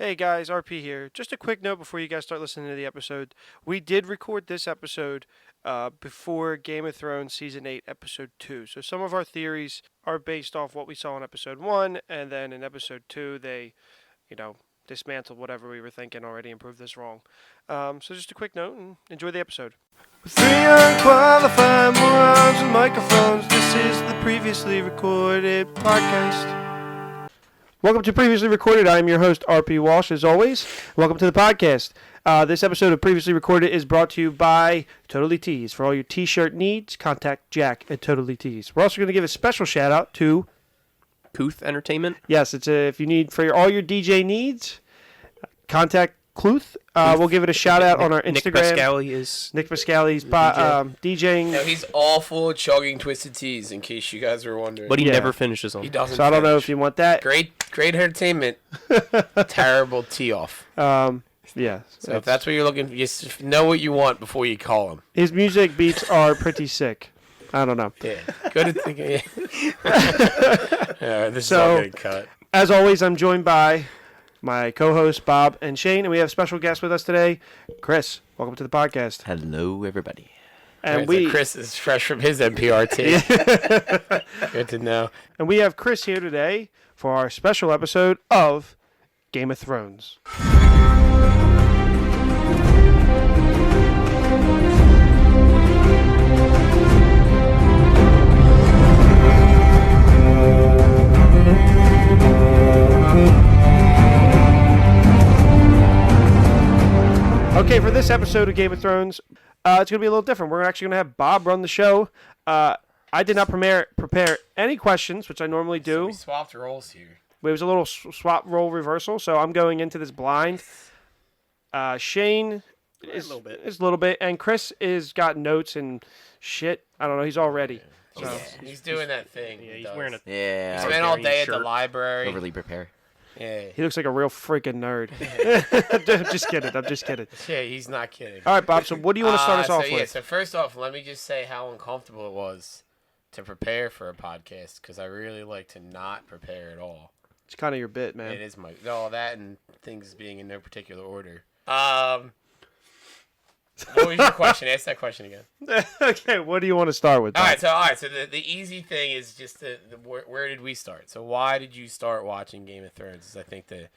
Hey guys, RP here. Just a quick note before you guys start listening to the episode. We did record this episode before Game of Thrones Season 8, Episode 2. So some of our theories are based off what we saw in Episode 1, and then in Episode 2, they, dismantled whatever we were thinking already and proved this wrong. So just a quick note and enjoy the episode. With three unqualified morons with microphones, this is the previously recorded podcast. Welcome to Previously Recorded. I am your host, RP Walsh, as always. Welcome to the podcast. This episode of Previously Recorded is brought to you by Totally Tees. For all your t-shirt needs, contact Jack at Totally Tees. We're also going to give a special shout-out to Kuth Entertainment. Yes, it's if you need for all your DJ needs, contact Cluth. We'll give it a shout out on our Instagram. Nick Pascali is Nick Pascali's DJing. No, he's all full of chugging Twisted Teas, in case you guys were wondering. but he Yeah. never finishes them. He doesn't. So I don't know finish. if you want that. Great entertainment. Terrible tee off. Yeah. So if that's what you're looking for, just know what you want before you call him. His music beats are pretty sick. I don't know. Yeah. Good at thinking. Yeah, this is So- all getting cut. As always, I'm joined by my co-hosts Bob and Shane, and we have a special guest with us today, Chris. Welcome to the podcast. Hello, everybody. And Right, so Chris is fresh from his NPRT. Good to know. we have Chris here today for our special episode of Game of Thrones. Okay, for this episode of Game of Thrones, it's going to be a little different. We're actually going to have Bob run the show. I did not prepare any questions, which I normally do. So we swapped roles here. It was a little swap role reversal, so I'm going into this blind. Shane is a little bit, and Chris is got notes and shit. I don't know. He's all ready. So. He's doing that thing. Yeah, he he's does. wearing a. Yeah, He spent all day at the shirt. library. overly prepare. Yeah. He looks like a real freaking nerd. I'm just kidding. I'm just kidding. Yeah, he's not kidding. All right, Bob. So what do you want to start us off so, with? Yeah, so first off, let me just say how uncomfortable it was to prepare for a podcast, because I really like to not prepare at all. It's kind of your bit, It man. is my all that and things being in no particular order. What was your question? Ask that question again. Okay, what do you want to start with? All Bob? right. So the easy thing is just where did we start? So why did you start watching Game of Thrones? Is I think the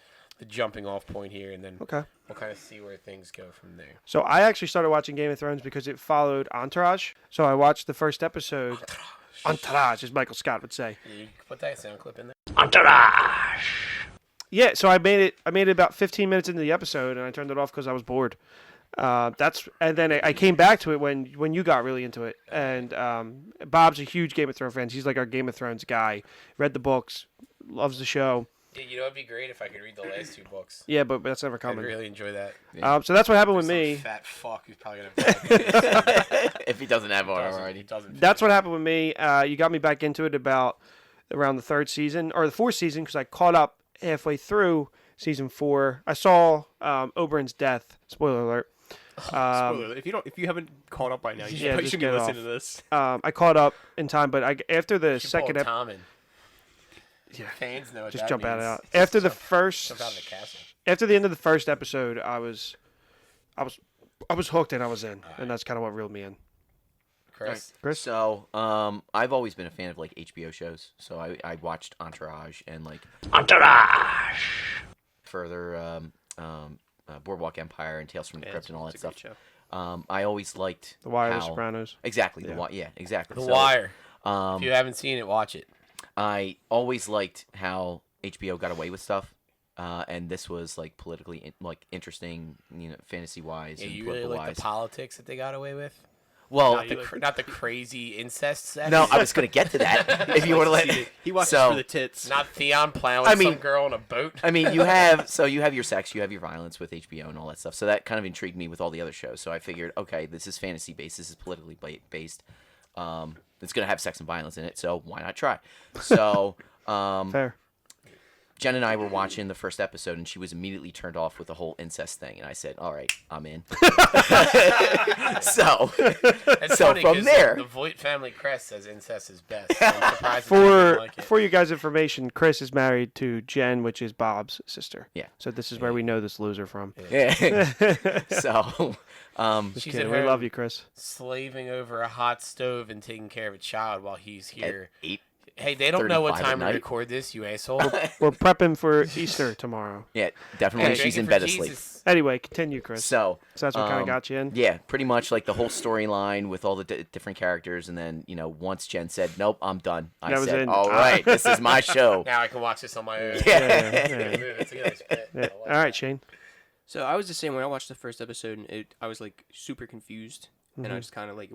jumping off point here, and then Okay. we'll kind of see where things go from there. So I actually started watching Game of Thrones because it followed Entourage. So I watched the first episode. Entourage, as Michael Scott would say. Yeah, you can put that sound clip in there. Yeah, so I made it about 15 minutes into the episode, and I turned it off because I was bored. And then I came back to it when you got really into it. And Bob's a huge Game of Thrones fan. He's like our Game of Thrones guy. Read the books, loves the show. Yeah, you know, it'd be great if I could read the last two books. Yeah, but that's never I'd coming. really enjoy that. So that's what happened with Some me. fat fuck who's probably gonna. If he doesn't have one He already. doesn't. That's what happened with me. You got me back into it about around the third season or the fourth season because I caught up halfway through season 4. I saw Oberyn's death. Spoiler alert. Spoiler, if you haven't caught up by now, you Yeah, should just be get listening off. to this. I caught up in time, but after the second episode, Tommen. Yeah. Fans know what just that jump means. out. After the Jump first, out of the castle. after the end of the first episode, I was hooked and I was in, and that's kind of what reeled me in. Chris. Chris, So, I've always been a fan of like HBO shows. So I watched Entourage and like further Boardwalk Empire and Tales from the Crypt and all that It's a great stuff. show. I always liked The Wire, The how- Sopranos. Exactly. Yeah. Yeah, exactly. The So, Wire. Um, If you haven't seen it, watch it. I always liked how HBO got away with stuff, and this was like politically interesting, fantasy wise Yeah, and you really political like wise. the politics that they got away with. Well, Not the crazy incest sex. no, I was gonna get to that. If you want to let He watches So- for the tits. Not Theon plowing I mean- some girl on a boat. I mean, you have your sex, you have your violence with HBO and all that stuff. So that kind of intrigued me with all the other shows. So I figured, okay, this is fantasy based, this is politically based. It's gonna have sex and violence in it, so why not try? So Fair. Jen and I were watching the first episode, and she was immediately turned off with the whole incest thing, and I said, "All right, I'm in." So, It's so funny from 'cause there, the Voight family crest says incest is best. So I'm surprised that they didn't like it. For you guys' information, Chris is married to Jen, which is Bob's sister. Yeah. So this is where we know this loser from. yeah. So, She's Kidding, at we home love you, Chris. slaving over a hot stove and taking care of a child while he's here. 8. Hey, they don't know what 35 at time we night. record this, you asshole. We're prepping for Easter tomorrow. Yeah, definitely. Hey, She's in drinking bed for asleep. Jesus. Anyway, continue, Chris. So, So that's what kind of got you in? yeah, pretty much like the whole storyline with all the different characters, and then once Jen said, "Nope, I'm done," I That was said, in. "All right, this is my show." Now I can watch this on my own. Yeah. It's a good bit. Yeah. I like All right, Shane. So I was the same when I watched the first episode. And I was like super confused, and I just kind of like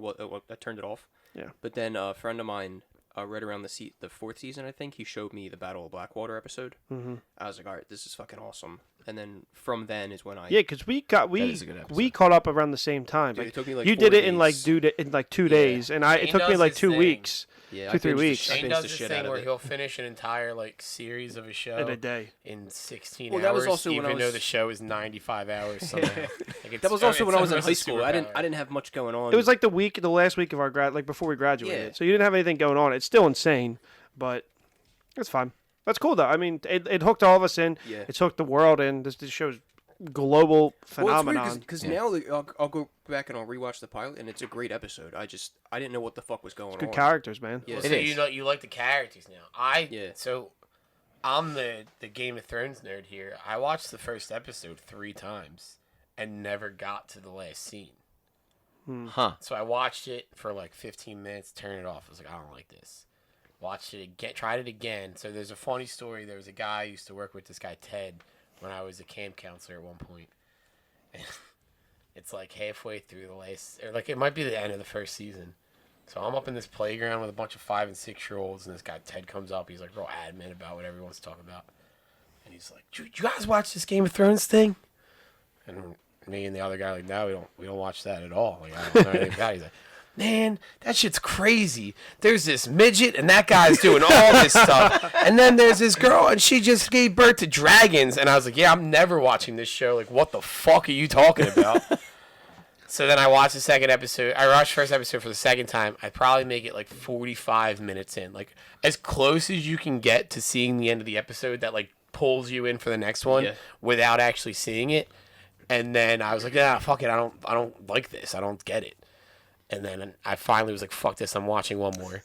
I turned it off. Yeah. But then a friend of mine, right around the fourth season, I think, he showed me the Battle of Blackwater episode. Mm-hmm. I was like, all right, this is fucking awesome. And then from then is when I Yeah, because we is a good episode. we caught up around the same time. Dude, Like, it took me like you 4 did it in like days. in like 2 days, and it Shane took me does like his 2 thing. weeks Yeah, 2-3 weeks. I Shane binged does the this shit thing out of where it. he'll finish an entire like series of a show in a day. in 16 Well, hours, that was also when I even though was- the show is 95 hours somehow. Like, it's- That was also when I was in it's high a school. superpower. I didn't have much going on. It was like the last week of our like before we graduated. Yeah. So you didn't have anything going on. It's still insane, but it's fine. That's cool though. I mean, it hooked all of us in. Yeah. It's hooked the world in. This show's global phenomenon. because now like, I'll go back and I'll rewatch the pilot, and it's a great episode. I didn't know what the fuck was going Good on. characters, man. Yeah. Well, It so is. you like the characters now. Yeah. So I'm the Game of Thrones nerd here. I watched the first episode 3 times and never got to the last scene. Huh? So I watched it for like 15 minutes, turned it off. I was like, I don't like this. Watched it again, tried it again. So there's a funny story. There was a guy I used to work with, this guy Ted, when I was a camp counselor at one point. And it's like halfway through the last, or like it might be the end of the first season. So I'm up in this playground with a bunch of 5 and 6 year olds, and this guy Ted comes up. He's like real adamant about whatever he wants to talk about, and he's like, "You guys watch this Game of Thrones thing?" And me and the other guy like, "No, we don't watch that at all. Like, I don't know anything about it." He's like, "Man, that shit's crazy. There's this midget, and that guy's doing all this stuff, and then there's this girl, and she just gave birth to dragons." And I was like, "Yeah, I'm never watching this show. Like, what the fuck are you talking about?" So then I watched the second episode. I watched the first episode for the second time. I probably make it like 45 minutes in. Like, as close as you can get to seeing the end of the episode that, like, pulls you in for the next one Yeah. without actually seeing it. And then I was like, "Yeah, fuck it. I don't like this. I don't get it." And then I finally was like, "Fuck this. I'm watching one more."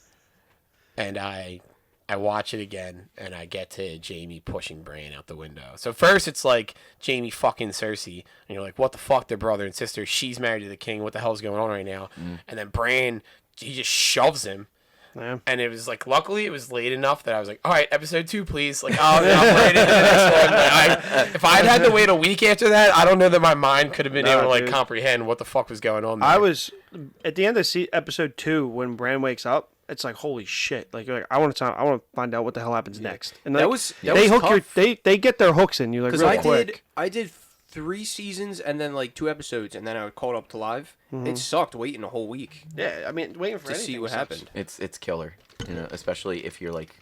And I watch it again, and I get to Jamie pushing Bran out the window. So first it's like Jamie fucking Cersei, and you're like, what the fuck, they're brother and sister. She's married to the king. What the hell's going on right now? And then Bran, he just shoves him. Yeah. And it was like, luckily it was late enough that I was like, all right, episode 2, please. Like, oh, no, I'm right into the next one. Like, if I'd had to wait a week after that, I don't know that my mind could have been No, able to like dude. comprehend what the fuck was going on there. I was at the end of episode 2 when Bran wakes up. It's like holy shit! Like I want to find out what the hell happens next. And That like, was they hook tough. they get their hooks in you like Because real quick. I did 3 seasons and then like 2 episodes, and then I called up to live. It sucked waiting a whole week Yeah, I mean waiting for to see anything what sucks. happened. It's killer, especially if you're like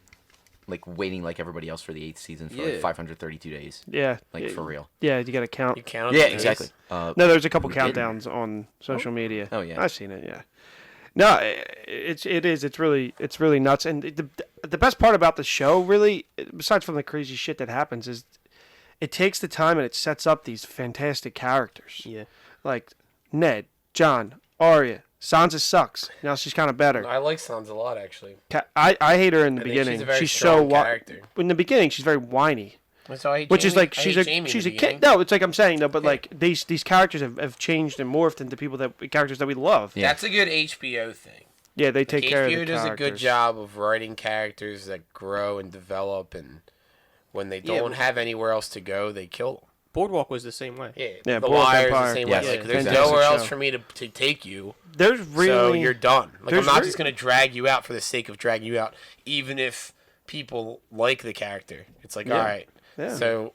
waiting like everybody else for the 8th season for Yeah. like 532 days, Yeah, like for real. Yeah, you got to count. You count Yeah, the days? exactly. No, there's a couple we did. countdowns on social media. Oh, yeah. I've seen it. Yeah. No, it's really nuts. And the best part about the show, really, besides from the crazy shit that happens, is it takes the time and it sets up these fantastic characters. Yeah. Like Ned, Jon, Arya. Sansa sucks. Now she's kind of better. I like Sansa a lot, actually. I hate her in the I think beginning. she's a very She's strong so character. in the beginning she's very whiny. So I hate Which is Jamie- like I she's hate a Jamie in she's the a kid. beginning. No, it's like I'm saying though, but like these characters have changed and morphed into characters that we love. Yeah. That's a good HBO thing. Yeah, they take care of the HBO characters. does a good job of writing characters that grow and develop, and when they Yeah, don't but- have anywhere else to go, they kill them. Boardwalk was the same way. Yeah, The Boardwalk Wire is Empire. the same Yes. way. Like, Yeah. there's Fantastic nowhere else show. for me to take you, There's really so you're done. Like, I'm there's not re- just gonna drag you out for the sake of dragging you out, even if people like the character. It's like, Yeah. all right, Yeah. so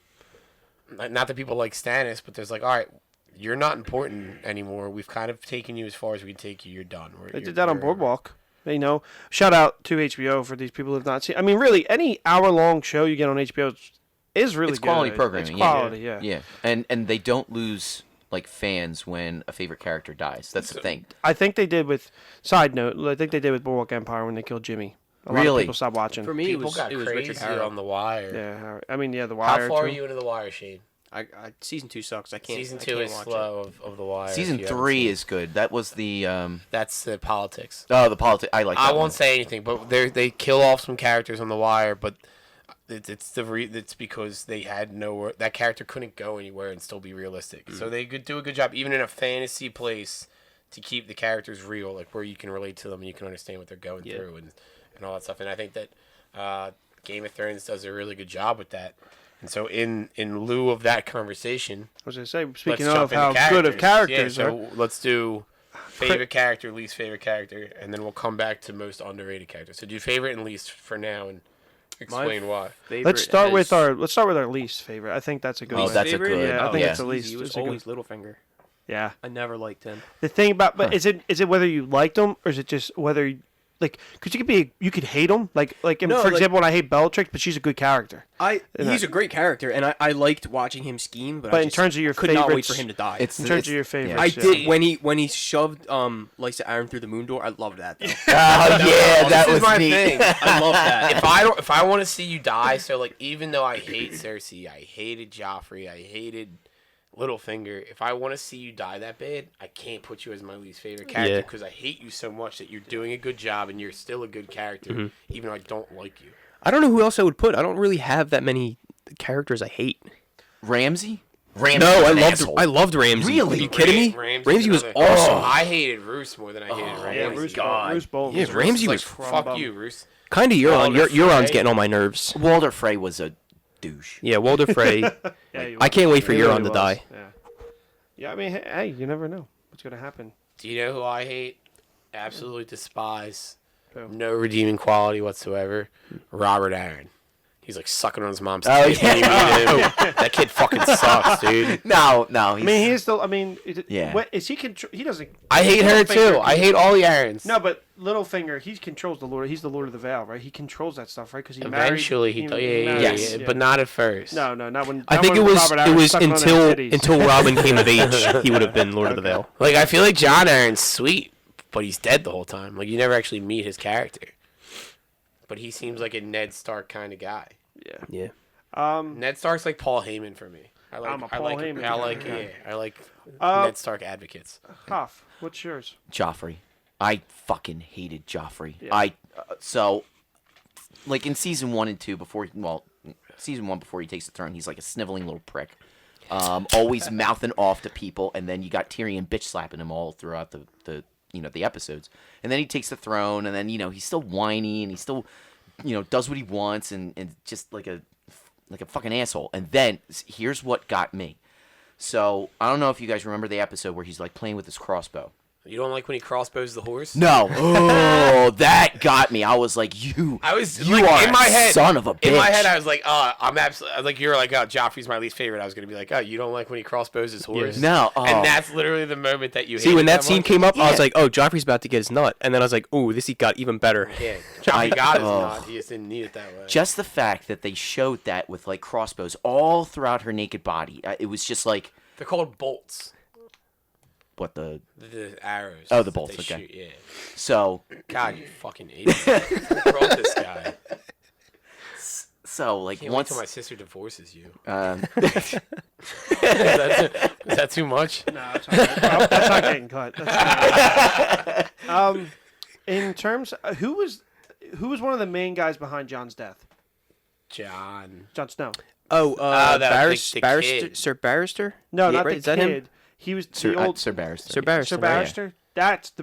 not that people like Stannis, but there's like, all right, you're not important anymore. We've kind of taken you as far as we can take you. You're done. They did that on Boardwalk. You know, shout out to HBO for these people who have not seen. I mean, really, any hour-long show you get on HBO is is really it's good. quality It's programming. quality, yeah. Yeah, and they don't lose like fans when a favorite character dies. That's the thing. I think they did with. Side note, I think they did with Boardwalk Empire when they killed Jimmy. A lot of Really? people stopped watching. For me, People got it was Richard crazy Harrow. on The Wire. Yeah, I mean, The How Wire. far too. are you into The Wire, Shane? Season 2 sucks. I can't. Season I 2 can't is watch slow of The Wire. Season if you haven't 3 seen it. is good. That was the That's the politics. the politics. I like. I That won't one. say anything, but they kill off some characters on The Wire, but it's because they had nowhere. That character couldn't go anywhere and still be realistic. So they could do a good job, even in a fantasy place, to keep the characters real, like where you can relate to them and you can understand what they're going through and all that stuff. And I think that Game of Thrones does a really good job with that. And so in lieu of that conversation, I was gonna say, let's speaking jump of into how good of characters Yeah, are. so let's do favorite character, least favorite character, and then we'll come back to most underrated character. So do favorite and least for now, and explain why. Let's start with our least favorite. I think that's a good Oh, one. that's a good. Yeah, I think yeah. it's the least. He was it's a good- always Littlefinger. Yeah. I never liked him. The thing about, but is it whether you liked him or is it just whether like, because you could hate him, for example, when I hate Bellatrix, but she's a good character. He's a great character, and I liked watching him scheme. But But I in just terms of your could not wait favorites- for him to die. It's In terms it's- of your yeah. favorites, I yeah. did when he shoved Lysa Arryn through the moon door. I loved that. Though. Oh yeah, that This was is my neat. thing. I love that. If I want to see you die, so like even though I hate Cersei, I hated Joffrey, I hated Littlefinger. If I want to see you die that bad, I can't put you as my least favorite character Yeah. because I hate you so much that you're doing a good job and you're still a good character, Mm-hmm. even though I don't like you. I don't know who else I would put. I don't really have that many characters I hate. Ramsey. Ramsey No, was I an loved asshole. I loved Ramsey. Really? Are you kidding me? Ramsey was another- awesome. I hated Roose more than I hated Ramsey. Yeah, Roose Bolton. Yeah, was Ramsey Like, was fuck you, Roose. kind of Euron. Walder Euron's Frey. getting on my nerves. Walder Frey was a douche. Yeah, Walder Frey. Yeah, he I can't wait for He really Euron to was. die. Yeah. Yeah, I mean, hey, you never know what's gonna happen. Do you know who I hate? Absolutely despise. Who? No redeeming quality whatsoever. Robert Aaron. He's like sucking on his mom's Oh, titty when you yeah. meet him. That kid fucking sucks, dude. No, I mean, he's still. I mean, Yeah. What is he? He doesn't. I hate her too. I hate all the Aarons. No, but Littlefinger, he controls the Lord. He's the Lord of the Vale, right? He controls that stuff, right? Because he Eventually, he married, Yes. but not at first. No, not when. I not think when it was Robert Aaron sucking on their titties. until Robin came of age, he would have been Lord of the Vale. Like I feel like John Aaron's sweet, but he's dead the whole time. Like you never actually meet his character. But he seems like a Ned Stark kind of guy. Yeah. Ned Stark's like Paul Heyman for me. I like. I'm a I Paul like. Heyman I guy, like. yeah. Yeah. I like Uh, Ned Stark advocates. Hoff, what's yours? Joffrey. I fucking hated Joffrey. Yeah. So, like in season 1 and 2, season 1 before he takes the throne, he's like a sniveling little prick, always mouthing off to people, and then you got Tyrion bitch slapping him all throughout the episodes, and then he takes the throne, and then he's still whiny, and he still does what he wants, and just like a fucking asshole. And then here's what got me. So I don't know if you guys remember the episode where he's like playing with his crossbow. You don't like when he crossbows the horse? No. Oh, that got me. I was like, I was you like, are in my a head, son of a bitch. In my head, I was like, I'm absolutely like you're like, Joffrey's my least favorite. I was gonna be like, you don't like when he crossbows his horse? No. And that's literally the moment that you See, hated when that scene much? came up, I was Yeah. like, "Oh, Joffrey's about to get his nut," and then I was like, "Oh, this he got even better." Yeah, Joffrey got his oh. nod. He just didn't need it that way. Just the fact that they showed that with like crossbows all throughout her naked body. It was just like, They're called bolts. what the. The arrows. Oh, the that bolts, they okay. shoot, yeah. So, God, you fucking idiot. Who wrote this guy? like Can't wait once. till my sister divorces you. Is Is that too much? No, that's all right. Well, that's not getting cut. That's fine. In terms, who was one of the main guys behind John's death? John. Jon Snow. Oh, the Barrister, kid. Sir Barrister. No, Yeah, not right, the is that him? kid. He was Sir, the old Sir Barrister. Sir Barrister. Sir right, yeah. Barrister.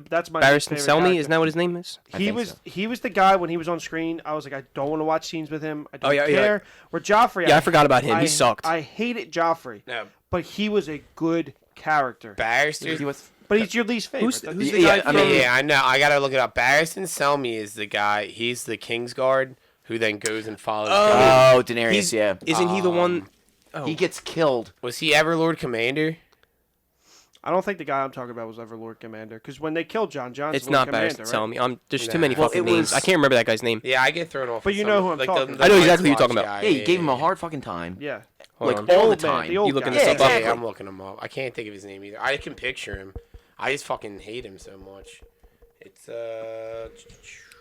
That's my Barristan favorite Selmy, character. isn't that what his name is? I He think was so. he was the guy when he was on screen. I was like, I don't want to watch scenes with him. I don't Oh, yeah, yeah. care. Where Joffrey, Yeah, I forgot about him. He I- sucked. I hated Joffrey, No, but he was a good character. Barrister. He was. But he's your least favorite. Who's That's- the Yeah, guy I mean, from? Yeah, I know. I gotta look it up. Barristan Selmy is the guy. He's the Kingsguard who then goes and follows. Daemon. Oh, Daenerys, He's- yeah. Isn't he the one? Oh. He gets killed. Was he ever Lord Commander? I don't think the guy I'm talking about was ever Lord Commander. Because when they killed John, John's It's Lord not Commander, best to right? tell me. There's too Nah. many Well, fucking it names. was- I can't remember that guy's name. Yeah, I get thrown off. But with you some know of who the- I'm like talking the I know Night's exactly who you're Watch talking about. guy, Yeah, you gave him a hard fucking time. Yeah. Hold Like on. The all old the man, time. the old You looking guy. this Yeah, up? exactly. I'm looking him up. I can't think of his name either. I can picture him. I just fucking hate him so much. It's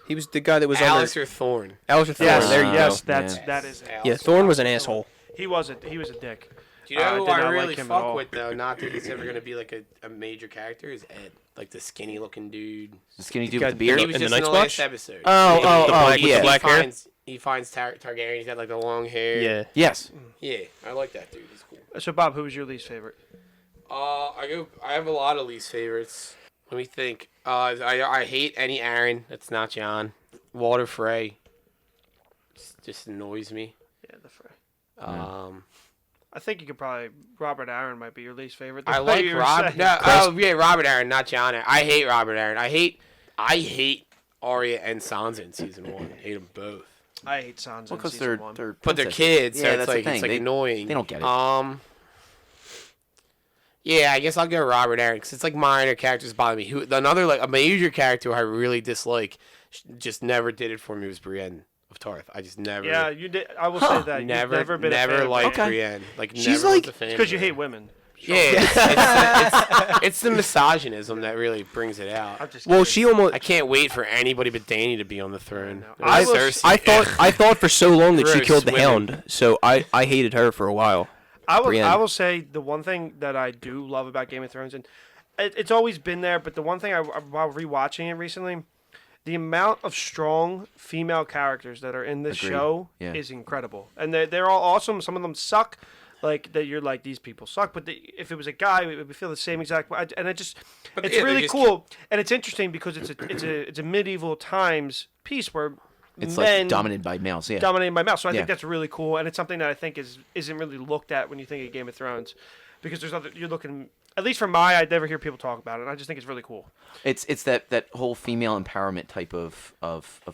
He was the guy that was Alistair Thorne. Alistair Thorne. Yes, There you yes, go. that is it. Yeah, Thorne was an asshole. He was a dick. Do you know who did I not really like him at fuck all. with though? Not that he's ever gonna be like a major character. Is Ed, like the skinny looking dude? The skinny dude guy- with the beard. He was In the just in the Night's last Watch? episode. Yeah. black hair? He finds Targaryen. He's got like the long hair. Yeah. Yes. Yeah, I like that dude. He's cool. So, Bob, who was your least favorite? I have a lot of least favorites. Let me think. I hate any Aaron. That's not John. Walter Frey. Just annoys me. Yeah, the Frey. I I think you could probably Robert Aaron might be your least favorite. I The way like you were Rob. saying. No, oh yeah, Robert Aaron, not John Aaron. I hate Robert Aaron. I hate Arya and Sansa in season 1. I hate them both. I hate Sansa Well, in because season they're 1. But they're princesses. kids, so Yeah, it's that's the like thing. it's like They- annoying. they don't get it. Yeah, I guess I'll go Robert Aaron because it's like minor characters bother me. Another like a major character I really dislike, just never did it for me was Brienne of Tarth. I just never. Yeah, you did. I will Huh. say that. You've Never, never been a fan of liked Brienne. Okay. Brienne. Like She's never like- was a fan. It's because of you her. hate women. Yeah, it's the misogynism that really brings it out. I'm just Well, kidding. she almost. I can't wait for anybody but Dany to be on the throne. No. Or I I, will- Cersei. I thought for so long that she Gross killed the women. Hound, so I hated her for a while. I Brienne. will say the one thing that I do love about Game of Thrones, and it's always been there, but the one thing while rewatching it recently, the amount of strong female characters that are in this Agreed. show Yeah. is incredible, and they're all awesome. Some of them suck, like that. You're like, these people suck, but if it was a guy, we would feel the same exact way. And it just, But it's yeah, they're really just- cool, and it's interesting because it's a medieval times piece where It's men like dominated by males. Yeah. dominating by mouth. So I Yeah. think that's really cool, and it's something that I think isn't really looked at when you think of Game of Thrones, because you're looking. At least for I never hear people talk about it. And I just think it's really cool. It's that whole female empowerment type of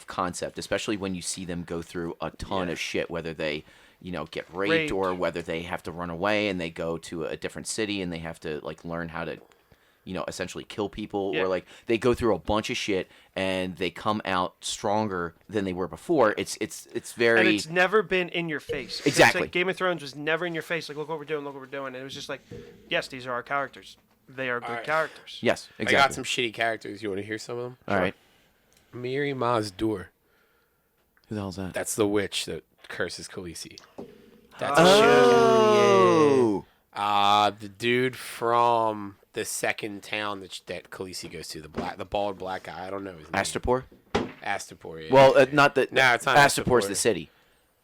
concept, especially when you see them go through a ton of shit, whether they get raped Raped. or whether they have to run away and they go to a different city and they have to like learn how to essentially kill people, Yeah. or like they go through a bunch of shit and they come out stronger than they were before. It's very And it's never been in your face. It's Exactly. like Game of Thrones was never in your face. Like, look what we're doing. Look what we're doing. And it was just like, yes, these are our characters. They are good Alright. characters. yes, I exactly. got some shitty characters. You want to hear some of them? All right. Miri Mazdur. Who the hell's that? That's the witch that curses Khaleesi. That's Oh. the dude from the second town that Khaleesi goes to, the bald black guy. I don't know his name. Astapor? Astapor. Yeah. Well, not the. No, it's not Astapor's Astapor. the city.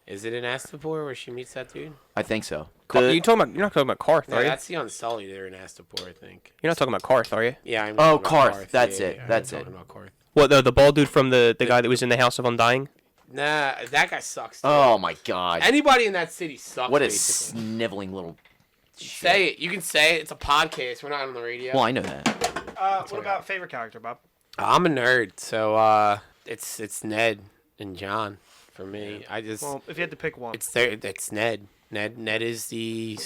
Is it in Astapor where she meets that dude? I think so. You're The- not talking about Karth, No, are you? that's the Unsullied. They're in Astapor, I think. You're not talking about Karth, are you? Yeah, I'm Oh, talking about Karth. That's Yeah, it. yeah, That's I'm it. talking about Karth. What the bald dude from the guy that was in the House of Undying? Nah, that guy sucks. Too. Oh my god. Anybody in that city sucks. What a basically. sniveling little. Say it. You can say it. It's a podcast. We're not on the radio. Well, I know that. What about favorite character, Bob? I'm a nerd, so it's Ned and John for me. I just Well, if you had to pick one. it's Ned. Ned is the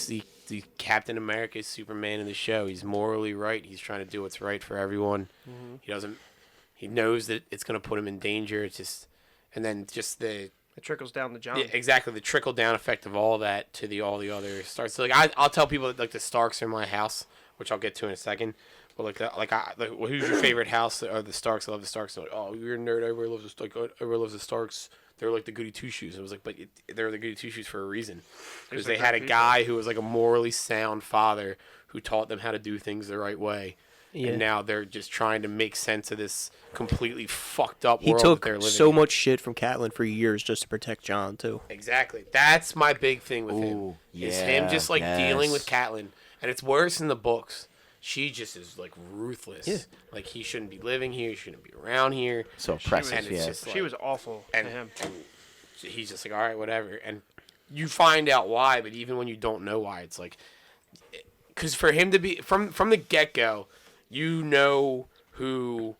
Captain America, Superman in the show. He's morally right. He's trying to do what's right for everyone. He knows that it's going to put him in danger. It's just, and then just the It trickles down to John. yeah, exactly the trickle down effect of all that to all the other Starks. So like I'll tell people that, like the Starks are my house, which I'll get to in a second. But who's your favorite house? Or the Starks? I love the Starks. They're like, oh, you're a nerd. Everybody loves the everybody loves the Starks. They're like the goody two shoes. I was like, but they're the goody two shoes for a reason, because They're they had a great people. guy who was like a morally sound father who taught them how to do things the right way. Yeah. And now they're just trying to make sense of this completely fucked up He world took that they're living so in. much shit from Catelyn for years just to protect John too. Exactly. That's my big thing with him. Ooh, Is him just like dealing with yes. Catelyn, and it's worse in the books. She just is like ruthless. Yeah. Like he shouldn't be living here. He shouldn't be around here. So And oppressive. it's Yeah. just like, She was awful and, to him. and he's just like, all right, whatever. And you find out why, but even when you don't know why, it's like, because for him to be from the get go, you know who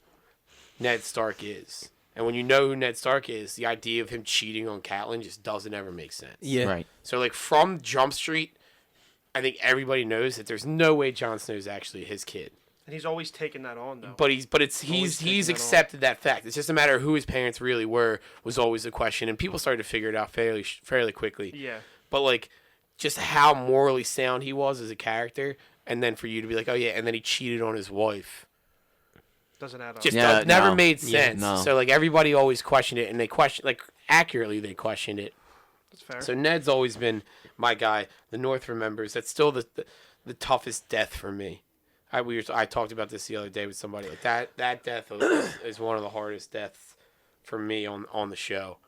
Ned Stark is. And when you know who Ned Stark is, the idea of him cheating on Catelyn just doesn't ever make sense. Yeah. Right. So like from Jump Street, I think everybody knows that there's no way Jon Snow is actually his kid. And he's always taken that on though. But he's Always taking that on. accepted that fact. It's just a matter of who his parents really were was always the question, and people started to figure it out fairly quickly. Yeah. But like, just how morally sound he was as a character, and then for you to be like, oh yeah, and then he cheated on his wife. Doesn't add up. Just Yeah, never no. made Yeah, sense. no. So like everybody always questioned it, and they accurately they questioned it. That's fair. So Ned's always been my guy. The North remembers. That's still the toughest death for me. I talked about this the other day with somebody. Like that death is one of the hardest deaths for me on the show,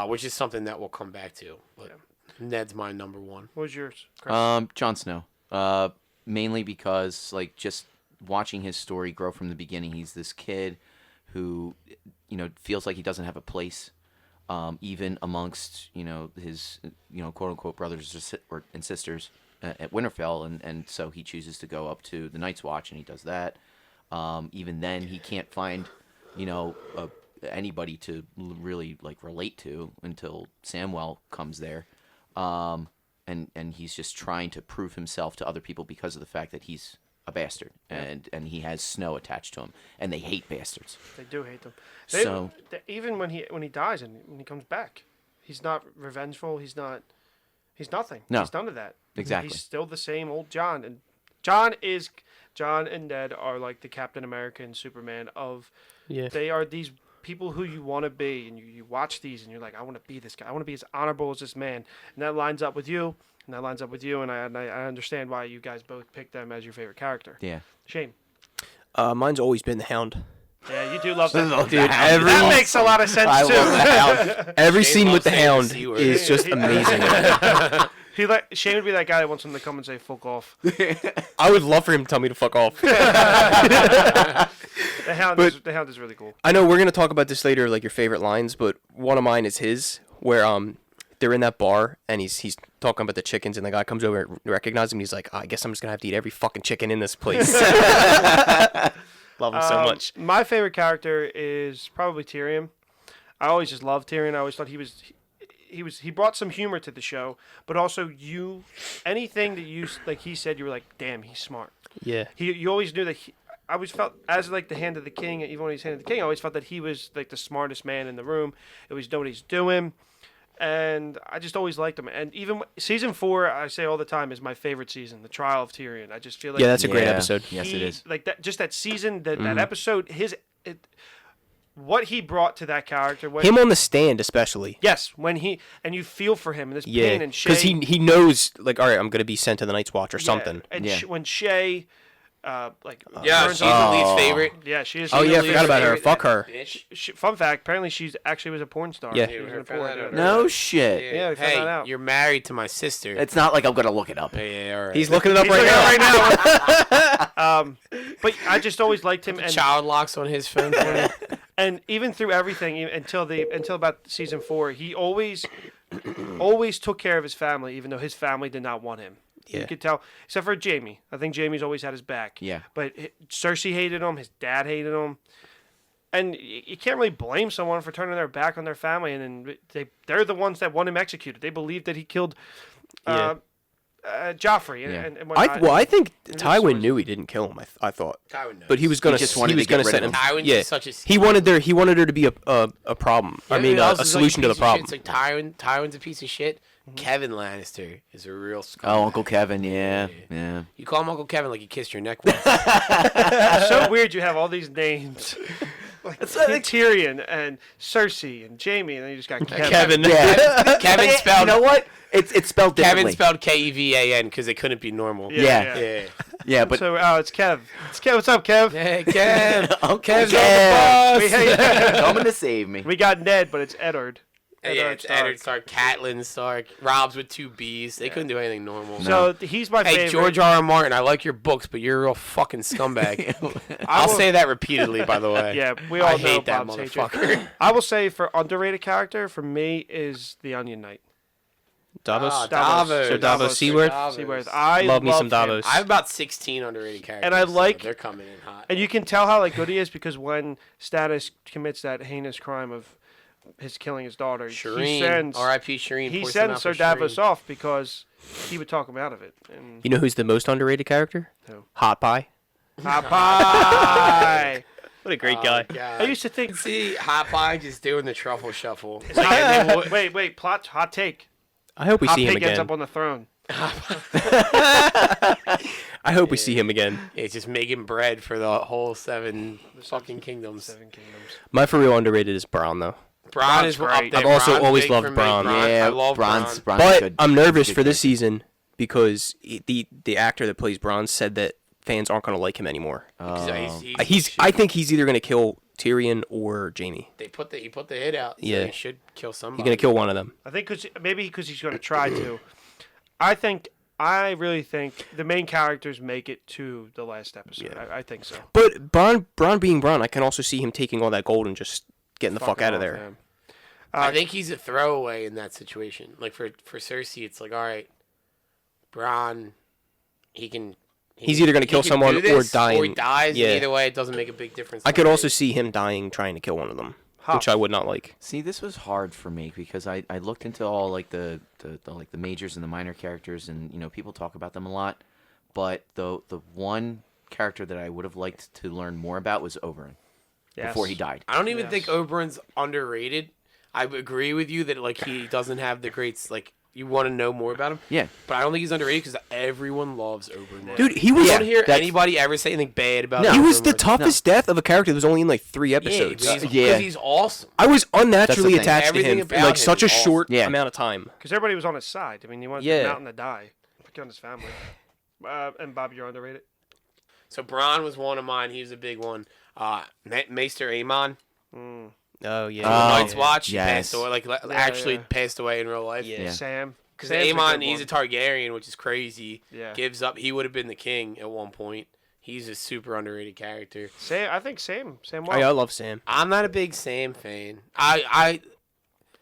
which is something that we'll come back to. But Ned's my number one. What was yours, Chris? Jon Snow. Mainly because like just watching his story grow from the beginning. He's this kid who, feels like he doesn't have a place, even amongst his quote unquote brothers and sisters at Winterfell, and so he chooses to go up to the Night's Watch, and he does that. Even then, he can't find anybody to really like relate to until Samwell comes there. And he's just trying to prove himself to other people because of the fact that he's a bastard, and he has Snow attached to him, and they hate bastards. They do hate them. Even when he dies and when he comes back, he's not revengeful. He's nothing. No. He's none of that. Exactly. He's still the same old John, and John and Ned are like the Captain America and Superman of. Yeah. They are these people who you want to be, and you watch these, and you're like, I want to be this guy. I want to be as honorable as this man, and that lines up with you, and that lines up with you, and I understand why you guys both picked them as your favorite character. Yeah. Shame. Mine's always been the Hound. Yeah, you do love that. Dude, That makes a lot of sense I too. love the Hound. Every Shane scene loves with the saying the Hound C word. is just amazing. Shane would be that guy that wants him to come and say "fuck off." I would love for him to tell me to fuck off. The Hound is really cool. I know we're gonna talk about this later, like your favorite lines, but one of mine is his, where they're in that bar and he's talking about the chickens, and the guy comes over and recognizes him. And he's like, I guess I'm just gonna have to eat every fucking chicken in this place. Love him so much. My favorite character is probably Tyrion. I always just loved Tyrion. I always thought he brought some humor to the show, but also anything that you like he said, you were like, damn, he's smart. Yeah. You always knew that. I always felt as like the Hand of the King, even when he's Hand of the King, I always felt that he was like the smartest man in the room. He always knew what he's doing, and I just always liked him. And even season 4, I say all the time, is my favorite season, the Trial of Tyrion. I just feel like Yeah, that's a great Yeah. episode. Yes, it is. Like that, just that season, that episode, what he brought to that character. Him on the stand, especially. Yes, when you feel for him and this Yeah, pain and Shay. because he knows, like, all right, I'm gonna be sent to the Night's Watch or yeah, something. And Yeah. when Shay, Yeah, burns she's the least favorite. yeah, she is. Oh, yeah, I Least forgot about her. favorite, Fuck that her. bitch. Fun fact: apparently, she's actually was a porn star. Yeah. She was Yeah, in we porn. found that out. No shit. Yeah, we found Hey, that out. you're married to my sister. It's not like I'm gonna look it up. Yeah, all right. He's looking it up He's right looking now. at it right now. But I just always liked him, and child locks on his phone. and even through everything, until about season 4, he always took care of his family, even though his family did not want him. Yeah. You could tell, except for Jamie. I think Jamie's always had his back. Yeah. But Cersei hated him. His dad hated him. And you can't really blame someone for turning their back on their family. And then they're the ones that want him executed. They believed that he killed Joffrey. Yeah. And whatnot. I think There's Tywin stories. knew he didn't kill him. I thought, Tywin knows. but he was gonna. just wanted to gonna get rid set of him. him. Tywin's Yeah, such a he wanted her to be a problem. I mean, a solution to the problem. It's like Tywin's a piece of shit. Kevin Lannister is a real scumbag. Oh, Uncle Kevin, yeah. You call him Uncle Kevin like you kissed your neck once. It's so weird you have all these names. Like Tyrion and Cersei and Jamie, and then you just got Kevin. Yeah. Kevin You spelled know what? It's spelled differently. Kevin spelled Kevan because they couldn't be normal. Yeah. Yeah, but So, it's Kev. It's Kev. What's up, Kev? Hey, Kev. Uncle Kev's Kev coming to save me. We got Ned, but it's Eddard. Yeah, it's Eddard Stark, Catelyn Stark, Rob's with 2 B's. They couldn't do anything normal. So he's my Hey, favorite. George R. Martin, I like your books, but you're a real fucking scumbag. I'll will- say that repeatedly, by the way. Yeah, we all I know hate that Bob's hatred. motherfucker. I will say for underrated character, for me, is the Onion Knight. Davos. Ah, Davos. So Davos Seaworth. Seaworth. I Love me some him. Davos. I have about 16 underrated characters. And I like- so they're coming in hot. And you can tell how good he is because when Stannis commits that heinous crime of his killing his daughter. He Shireen, sends R.I.P. Shireen. he poison sends out Sir for Davos Shireen. off because he would talk him out of it. And You know who's the most underrated character? Who? Hot Pie. Popeye. What a great Oh, guy. God. I used to think. See Hot Pie just doing the truffle shuffle. It's Like, hot- and then what- wait, plot hot take. I hope we Hot see him pig ends again. up on the throne. I hope we see him again. It's just making bread for the whole seven fucking kingdoms. Seven Kingdoms. My for real underrated is Braun though. Bron is Bron's up great. there. I've also Bron's always big loved for me. Bron. Yeah, I love Bron's Bron. Bron's But good. I'm He's a nervous good for this character. season because the actor that plays Braun said that fans aren't going to like him anymore. I think he's either going to kill Tyrion or Jaime. he put the hit out. So Yeah. he should kill somebody. He's going to kill one of them. I think because he's going to try to. I really think the main characters make it to the last episode. Yeah. I think so. But Braun being Braun, I can also see him taking all that gold and just getting the fuck Fucking out of off there. him. I think he's a throwaway in that situation. Like for Cersei, it's like, all right, Bron, He's either gonna he kill can someone do this, or die or he in- dies. yeah. And either way, it doesn't make a big difference. I could also see him trying to kill one of them, which I would not like. See, this was hard for me because I looked into all like the majors and the minor characters, and people talk about them a lot, but the one character that I would have liked to learn more about was Oberyn before he Yes. died. I don't even Yes. think Oberyn's underrated. I agree with you that like he doesn't have the greats. Like you want to know more about him. Yeah. But I don't think he's underrated because everyone loves Oberyn. Dude, he was You don't hear that's- anybody ever say anything bad about. No. he was Oberyn. the toughest death of a character that was only in like 3 Yeah, episodes. because Yeah. he's awesome. I was unnaturally thing. attached to Everything him for about like him such a is awesome. short Yeah. amount of time. Because everybody was on his side. I mean, he wanted Yeah. the mountain to die. Look on his family. And Bob, you're underrated. So Bronn was one of mine. He was a big one. Maester Aemon, Oh yeah. Oh, Night's Watch. He yes. passed away. Actually yeah. passed away in real life. Yeah. Sam. Because Sam's a Aemon, good he's a one. Targaryen, which is crazy. Yeah. Gives up. He would have been the king at one point. He's a super underrated character. Sam. I think Sam. Sam. I love Sam. I'm not a big Sam fan.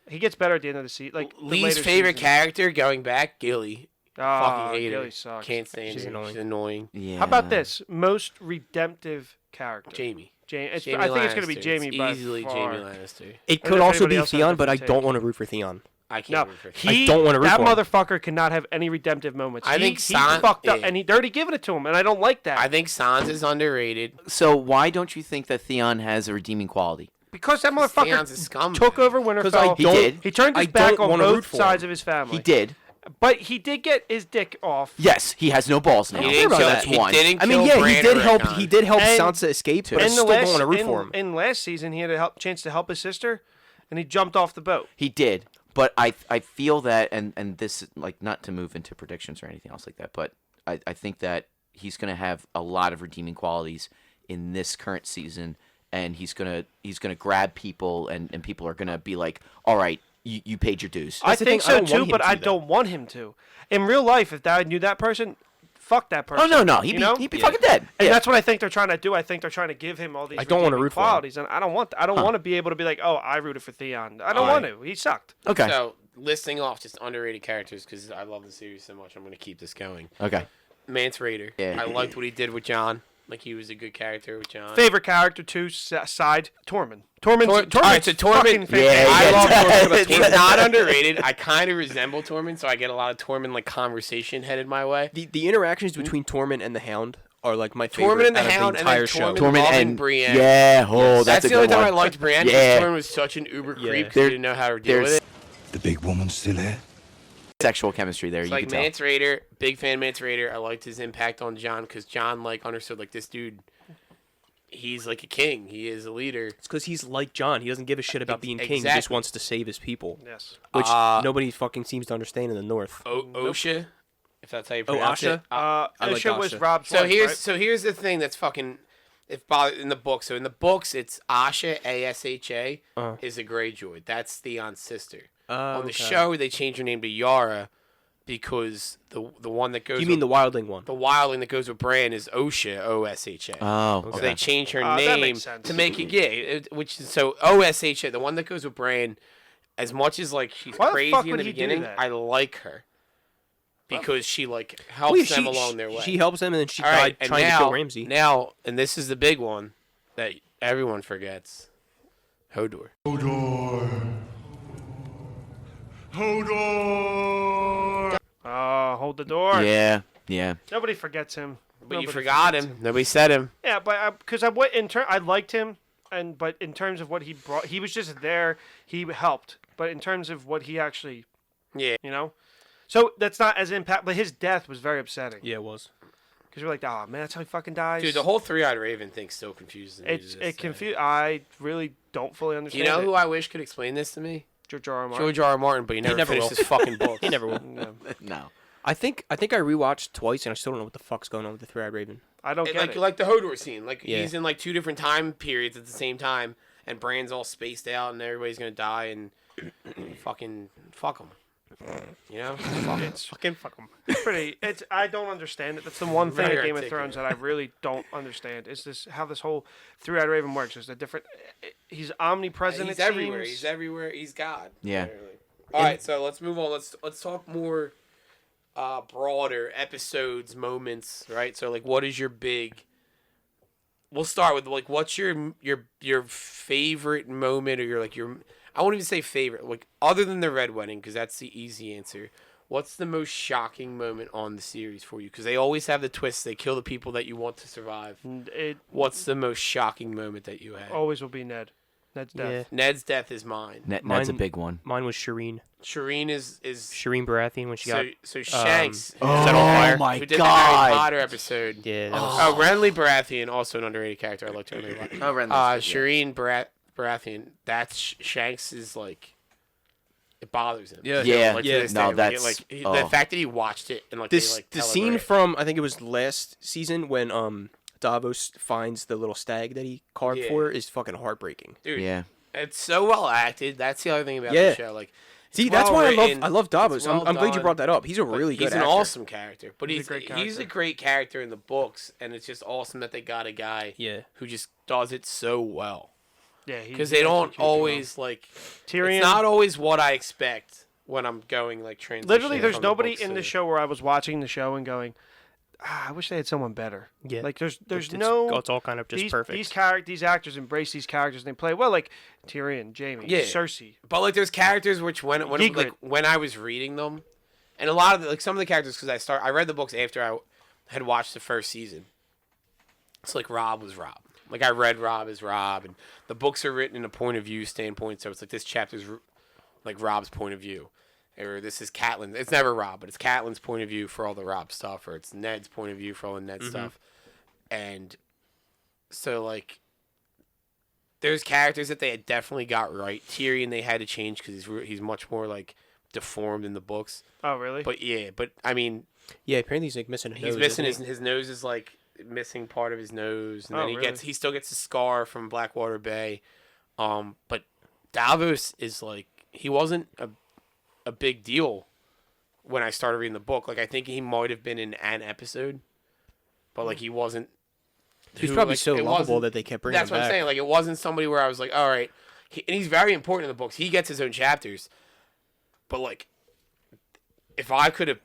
He gets better at the end of the season. Like the Lee's later favorite seasons. character going back, Gilly. Oh, Fucking hate Gilly her. sucks. Can't stand She's her. annoying. She's annoying. Yeah. How about this? Most redemptive character. Jamie. Jamie. Jamie I think it's going to be Lannister. Jamie It's by easily far. Jamie Lannister. It Or could does also anybody be else have a Theon, but I different don't take? want to root for Theon. I can't No, root for he, don't wanna root that for him. motherfucker cannot have any redemptive moments. I he, think he San- fucked up, yeah. and they're already giving it to him, and I don't like that. I think Sansa's underrated. So why don't you think that Theon has a redeeming quality? because that Theon's a motherfucker scumbag. took over Because I Winterfell. He don't. did. He turned his I back don't on wanna root both for sides him. of his family. He did. But he did get his dick off. Yes, he has no balls now. He didn't about kill. that. He One. didn't I mean, kill yeah, he Bran did or help. Rickon. He did help And- Sansa escape, but I In still the don't last, want to root for him. in last season, he had a chance to help his sister, and he jumped off the boat. He did, but I feel that, and this, like, not to move into predictions or anything else like that, but I think that he's going to have a lot of redeeming qualities in this current season, and he's gonna grab people, and people are gonna be like, all right, you paid your dues. I the think thing, I so don't want too, him but to, I though. don't want him to. In real life, if I knew that person, fuck that person. Oh no, he'd you be know? he'd be Yeah. fucking dead. And Yeah. that's what I think they're trying to do. I think they're trying to give him all these I don't wanna redeeming root for him. qualities, and I don't want. I don't want to be able to be like, oh, I rooted for Theon. I don't want to. He sucked. Okay. So listing off just underrated characters because I love the series so much. I'm going to keep this going. Okay. Mance Raider. Yeah. I liked what he did with John. Like he was a good character with John. Favorite character too. Side Tormund. Tormund's All right, so fucking Tormund. fantastic. Yeah, I love yeah. Tormund. He's not underrated. I kind of resemble Tormund, so I get a lot of Tormund like conversation headed my way. The interactions between Tormund and the Hound are like my favorite. Tormund and the out of Hound, and entire then show. Tormund Tormund loving and Brienne. yeah, oh, That's a the only good time one. I liked Brienne because Yeah. Tormund was such an uber Yeah. creep because There- he didn't know how to deal with there's- it. The big woman still here? Sexual chemistry there. It's You like can tell. Mance Raider, big fan Mance Raider. I liked his impact on John because John like understood like this dude. He's like a king. He is a leader. It's because he's like John. He doesn't give a shit about being king. He just Exactly. wants to save his people, Yes. which Uh, nobody fucking seems to understand in the North. Osha, if that's how you Oh, pronounce Asha? it. I like Osha was Asha. Rob's So wife, here's the thing that's fucking in the book. So in the books, it's Asha Asha is a Greyjoy. That's Theon's sister. On the show, they changed her name to Yara because the one that goes. You mean with, the wildling one? the wildling that goes with Bran is Osha Osha. Oh, So okay. they changed her that name makes sense. to make it which is so OSHA, the one that goes with Bran. As much as like she's Why the crazy fuck in would the he do beginning, that? I like her because she like helps Well, yeah, them along their way. She helps them, and then she All died right, and trying now, to kill Ramsay. Now, and this is the big one that everyone forgets: Hodor. Hold the door. Yeah. Nobody forgets him. But you Nobody forgot forgets him. Nobody said him. Yeah, but because I liked him, but in terms of what he brought, he was just there. He helped, but in terms of what he actually, Yeah. so that's not as impact. But his death was very upsetting. Yeah, it was. Because we're like, oh man, that's how he fucking dies. Dude, the whole Three-Eyed Raven thing still confuses me. it confused. I really don't fully understand. You know who it. I wish could explain this to me? George R. R. Martin. George R. R. Martin, but he never never finished will. his fucking book. He never will. Yeah. No. I think I rewatched twice, and I still don't know what the fuck's going on with the Three-Eyed Raven. I don't get Like it. the Hodor scene. Like Yeah. he's in like 2 different time periods at the same time, and Bran's all spaced out, and everybody's gonna die, and fucking fuck him. You know? Fuck 'em. It's Fucking fuck him. pretty. I don't understand it. That's the one thing Very in Game of articulate. Thrones that I really don't understand. Is this how this whole Three-Eyed Raven works? Is a different. He's omnipresent. He's it everywhere. seems. He's everywhere. He's God. Yeah. Literally. All right, so let's move on. Let's talk more broader episodes, moments, right? So like, what is your big? We'll start with like, what's your favorite moment, or your I won't even say favorite, like other than the Red Wedding, because that's the easy answer. What's the most shocking moment on the series for you? Because they always have the twists. They kill the people that you want to survive. It What's the most shocking moment that you had? always will be Ned. Ned's death. Yeah. Ned's death is mine. Ned's a Mine- big one. Mine was Shireen. Shireen is Shireen Baratheon when she got so Shanks set on fire. my who did the Harry God. Potter episode. Yeah, that was, Oh, Renly Baratheon, also an underrated character. I liked her. A lot. Oh, Renly's good, yeah. Shireen Baratheon. That's Shanks is like. It bothers him. Yeah. Yeah. Like, to Yeah. this No, day, that's- the oh. fact that he watched it and like this they, like, the tell scene it. from I think it was last season when Davos finds the little stag that he carved Yeah. for her is fucking heartbreaking. Dude, Yeah. it's so well acted. That's the other thing about Yeah. the show. Like, See, it's that's well why written, I love Davos. it's well I'm glad you done, brought that up. He's a but really good he's an actor. awesome character. But He's a great he's character. a great character in the books, and it's just awesome that they got a guy Yeah. who just does it so well. Yeah, Because they don't always like. Tyrion. It's not always what I expect when I'm going like transitioning. Literally, there's from the nobody books in to- the show where I was watching the show and going, I wish they had someone better. Yeah. Like there's It's no. it's all kind of just these, perfect. These actors embrace these characters and they play well, like Tyrion, Jaime, Yeah. Cersei. But like, there's characters which when Ygritte. when I was reading them, and a lot of some of the characters because I read the books after I had watched the first season. It's like Rob was Rob. Like I read Rob as Rob, and the books are written in a point of view standpoint. So it's like this chapter's like Rob's point of view, or this is Catelyn. It's never Rob, but it's Catelyn's point of view for all the Rob stuff, or it's Ned's point of view for all the Ned stuff. And so like, there's characters that they had definitely got right. Tyrion they had to change because he's much more like deformed in the books. Oh, really? But yeah, but I mean, Yeah, apparently he's like missing a he's nose, missing isn't his nose is like missing part of his nose, and Oh, then really? he still gets a scar from Blackwater Bay. But Davos is like he wasn't a big deal when I started reading the book. Like I think he might have been in an episode, but like he wasn't. he? He's who, probably like, so it lovable wasn't- that they kept bringing That's him what back. I'm saying. Like it wasn't somebody where I was like, all right, and he's very important in the books. He gets his own chapters, but like, if I could have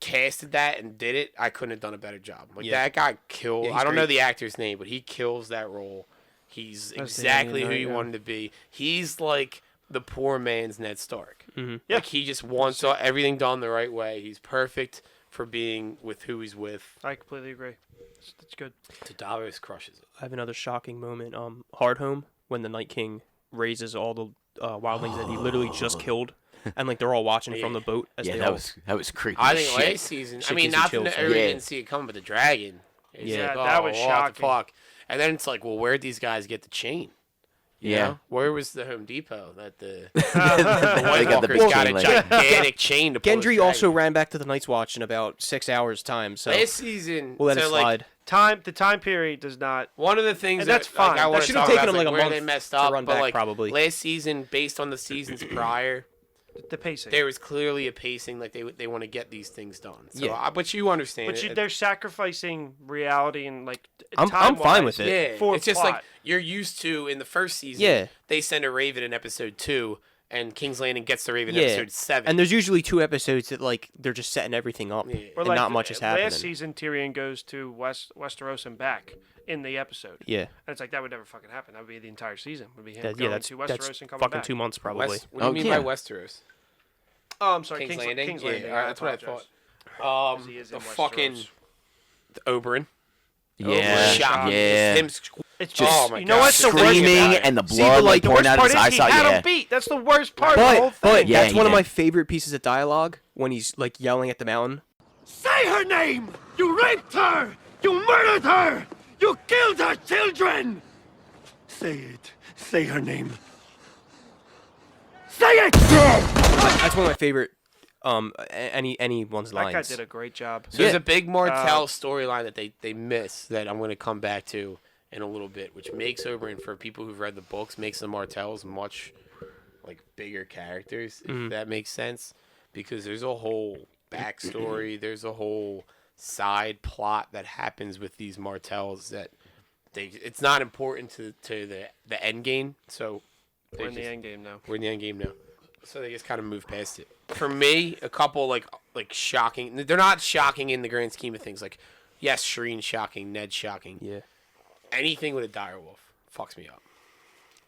casted that and did it, I couldn't have done a better job. Like Yeah. that guy killed. Yeah, he's I don't know great. the actor's name, but he kills that role. He's That's the exactly name, who right, you yeah. wanted to be. He's like the poor man's Ned Stark. Mm-hmm. Yeah. Like he just wants everything done the right way. He's perfect for being with who he's with. I completely agree. It's good. Davos crushes it. I have another shocking moment. Hardhome when the Night King raises all the wildlings that he literally just killed, and like they're all watching from the boat as Yeah, they that all. was creepy. I as think shit. last season. I Shit mean, gives you not chills, that man. everybody Yeah. didn't see it coming, but the dragon. It's Yeah, like, that oh, was what shocking. the fuck? And then it's like, well, where'd these guys get the chain? You Yeah. know? Where was the Home Depot that the They White got the Walkers big got a chain link. gigantic chain to pull this Gendry also dragon? ran back to the Night's Watch in about 6 hours time. So Last season. we'll let so it like, slide. The time period does not. one of the things And that's that like, fine. I That want to should've talk taken about them is, like a where month they messed to up, run but back, like probably. last season, based on the seasons prior, The pacing. there was clearly a pacing like they want to get these things done. So, Yeah. but you understand but it. they're sacrificing reality and like. I'm time-wise. fine with it. Yeah, for it's just plot. like you're used to in the first season. Yeah. They send a Raven in episode 2, and King's Landing gets the Raven Yeah. episode 7. And there's usually 2 episodes that like they're just setting everything up, Yeah. Or and like not much is happening. Last season, Tyrion goes to Westeros and back in the episode. Yeah, And it's like, that would never fucking happen. That would be the entire season. Would be him that, going that's to Westeros that's and coming fucking back. 2 months probably. What do you Oh, mean yeah. by Westeros? Oh, I'm sorry. King's Landing? King's Yeah, Landing. alright, that's what I apologize. thought. He is The in fucking Westeros. the Oberyn. Yeah, Shocking. yeah. Just him It's Just just, my you know God. what's the worst Screaming about it? and the See, blood but, like, like the pouring worst out of part his is eyes. he had Yeah. him beat. That's the worst part of the whole But thing. Yeah, that's he one of did. my favorite pieces of dialogue when he's like yelling at the mountain. Say her name! You raped her! You murdered her! You killed her children! Say it. Say her name. Say it! That's one of my favorite anyone's That lines. guy did a great job. So there's Yeah. a big Martell storyline that they miss that I'm going to come back to in a little bit, which makes Oberyn, for people who've read the books, makes the Martells much like bigger characters, if that makes sense, because there's a whole backstory, there's a whole side plot that happens with these Martells that it's not important to the end game, so We're in the end game now. we're in the end game now. So they just kind of move past it. For me, a couple like shocking. They're not shocking in the grand scheme of things. Like, yes, Shireen's shocking, Ned's shocking. Yeah. Anything with a direwolf fucks me up.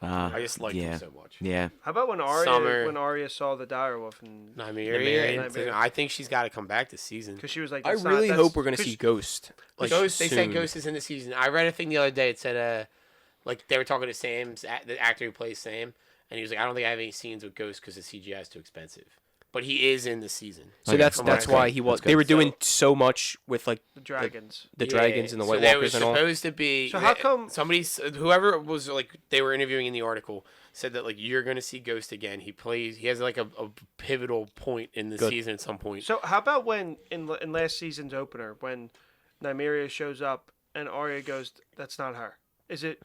I just like yeah. him so much. Yeah. How about when Summer. Arya saw the direwolf and Nymeria. I think she's got to come back this season. because she was like, I "That's not- really that's-" hope we're gonna 'cause see Ghost. Like Ghost. They said soon. Ghost is in the season. I read a thing the other day. It said like they were talking to the actor who plays Sam, and he was like, I don't think I have any scenes with Ghost because the CGI is too expensive. But he is in the season. So Okay, that's from what that's I why read. he was. That's They were good. doing so much with like the dragons. the dragons and the so White there Walkers was and all. supposed to be. So how come- whoever was like they were interviewing in the article said that like you're gonna see Ghost again. He has like a pivotal point in the Good. season at some point. So how about when in last season's opener when Nymeria shows up and Arya goes, "That's not her." Is it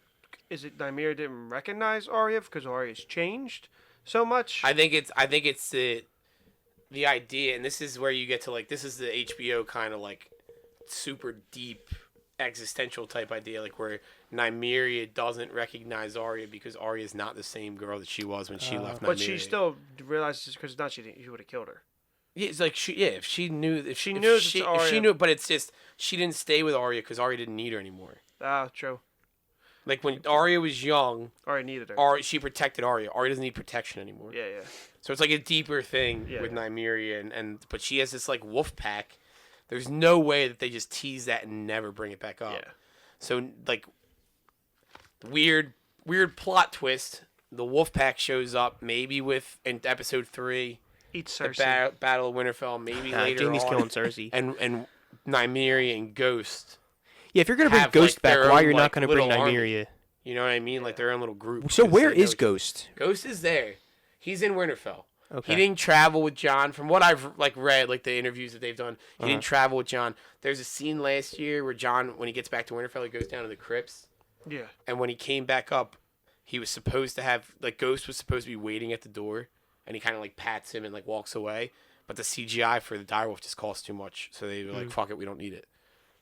Nymeria didn't recognize Arya because Arya's changed so much? I think it's the idea, and this is where you get to like this is the HBO kind of like super deep existential type idea, like where Nymeria doesn't recognize Arya because Arya is not the same girl that she was when she left Nymeria. but she still realizes because not she would have killed her. Yeah, it's like if she knew knew it's if she Arya- knew, but it's just she didn't stay with Arya because Arya didn't need her anymore. Ah, true. Like when Arya was young, Arya needed her. Arya, she protected Arya. Arya doesn't need protection anymore. Yeah, yeah. So it's like a deeper thing Yeah. with Nymeria, and but she has this like wolf pack. There's no way that they just tease that and never bring it back up. Yeah. So like weird plot twist. The wolf pack shows up maybe in episode 3, Eat the Cersei. Battle of Winterfell. Maybe later Jamie's on, killing Cersei. and Nymeria and Ghost. Yeah, if you're gonna bring have, Ghost like, back, their why own, you're like, not gonna bring little army. Nymeria? You know what I mean? Like their own little group. So 'cause where they know is Ghost? Ghost is there. He's in Winterfell. Okay. He didn't travel with John. From what I've like read, like the interviews that they've done, he didn't travel with John. There's a scene last year where John, when he gets back to Winterfell, he goes down to the crypts, Yeah. and when he came back up, he was supposed to have like Ghost was supposed to be waiting at the door, and he kind of like pats him and like walks away. But the CGI for the direwolf just costs too much, so they were like, "Fuck it, we don't need it."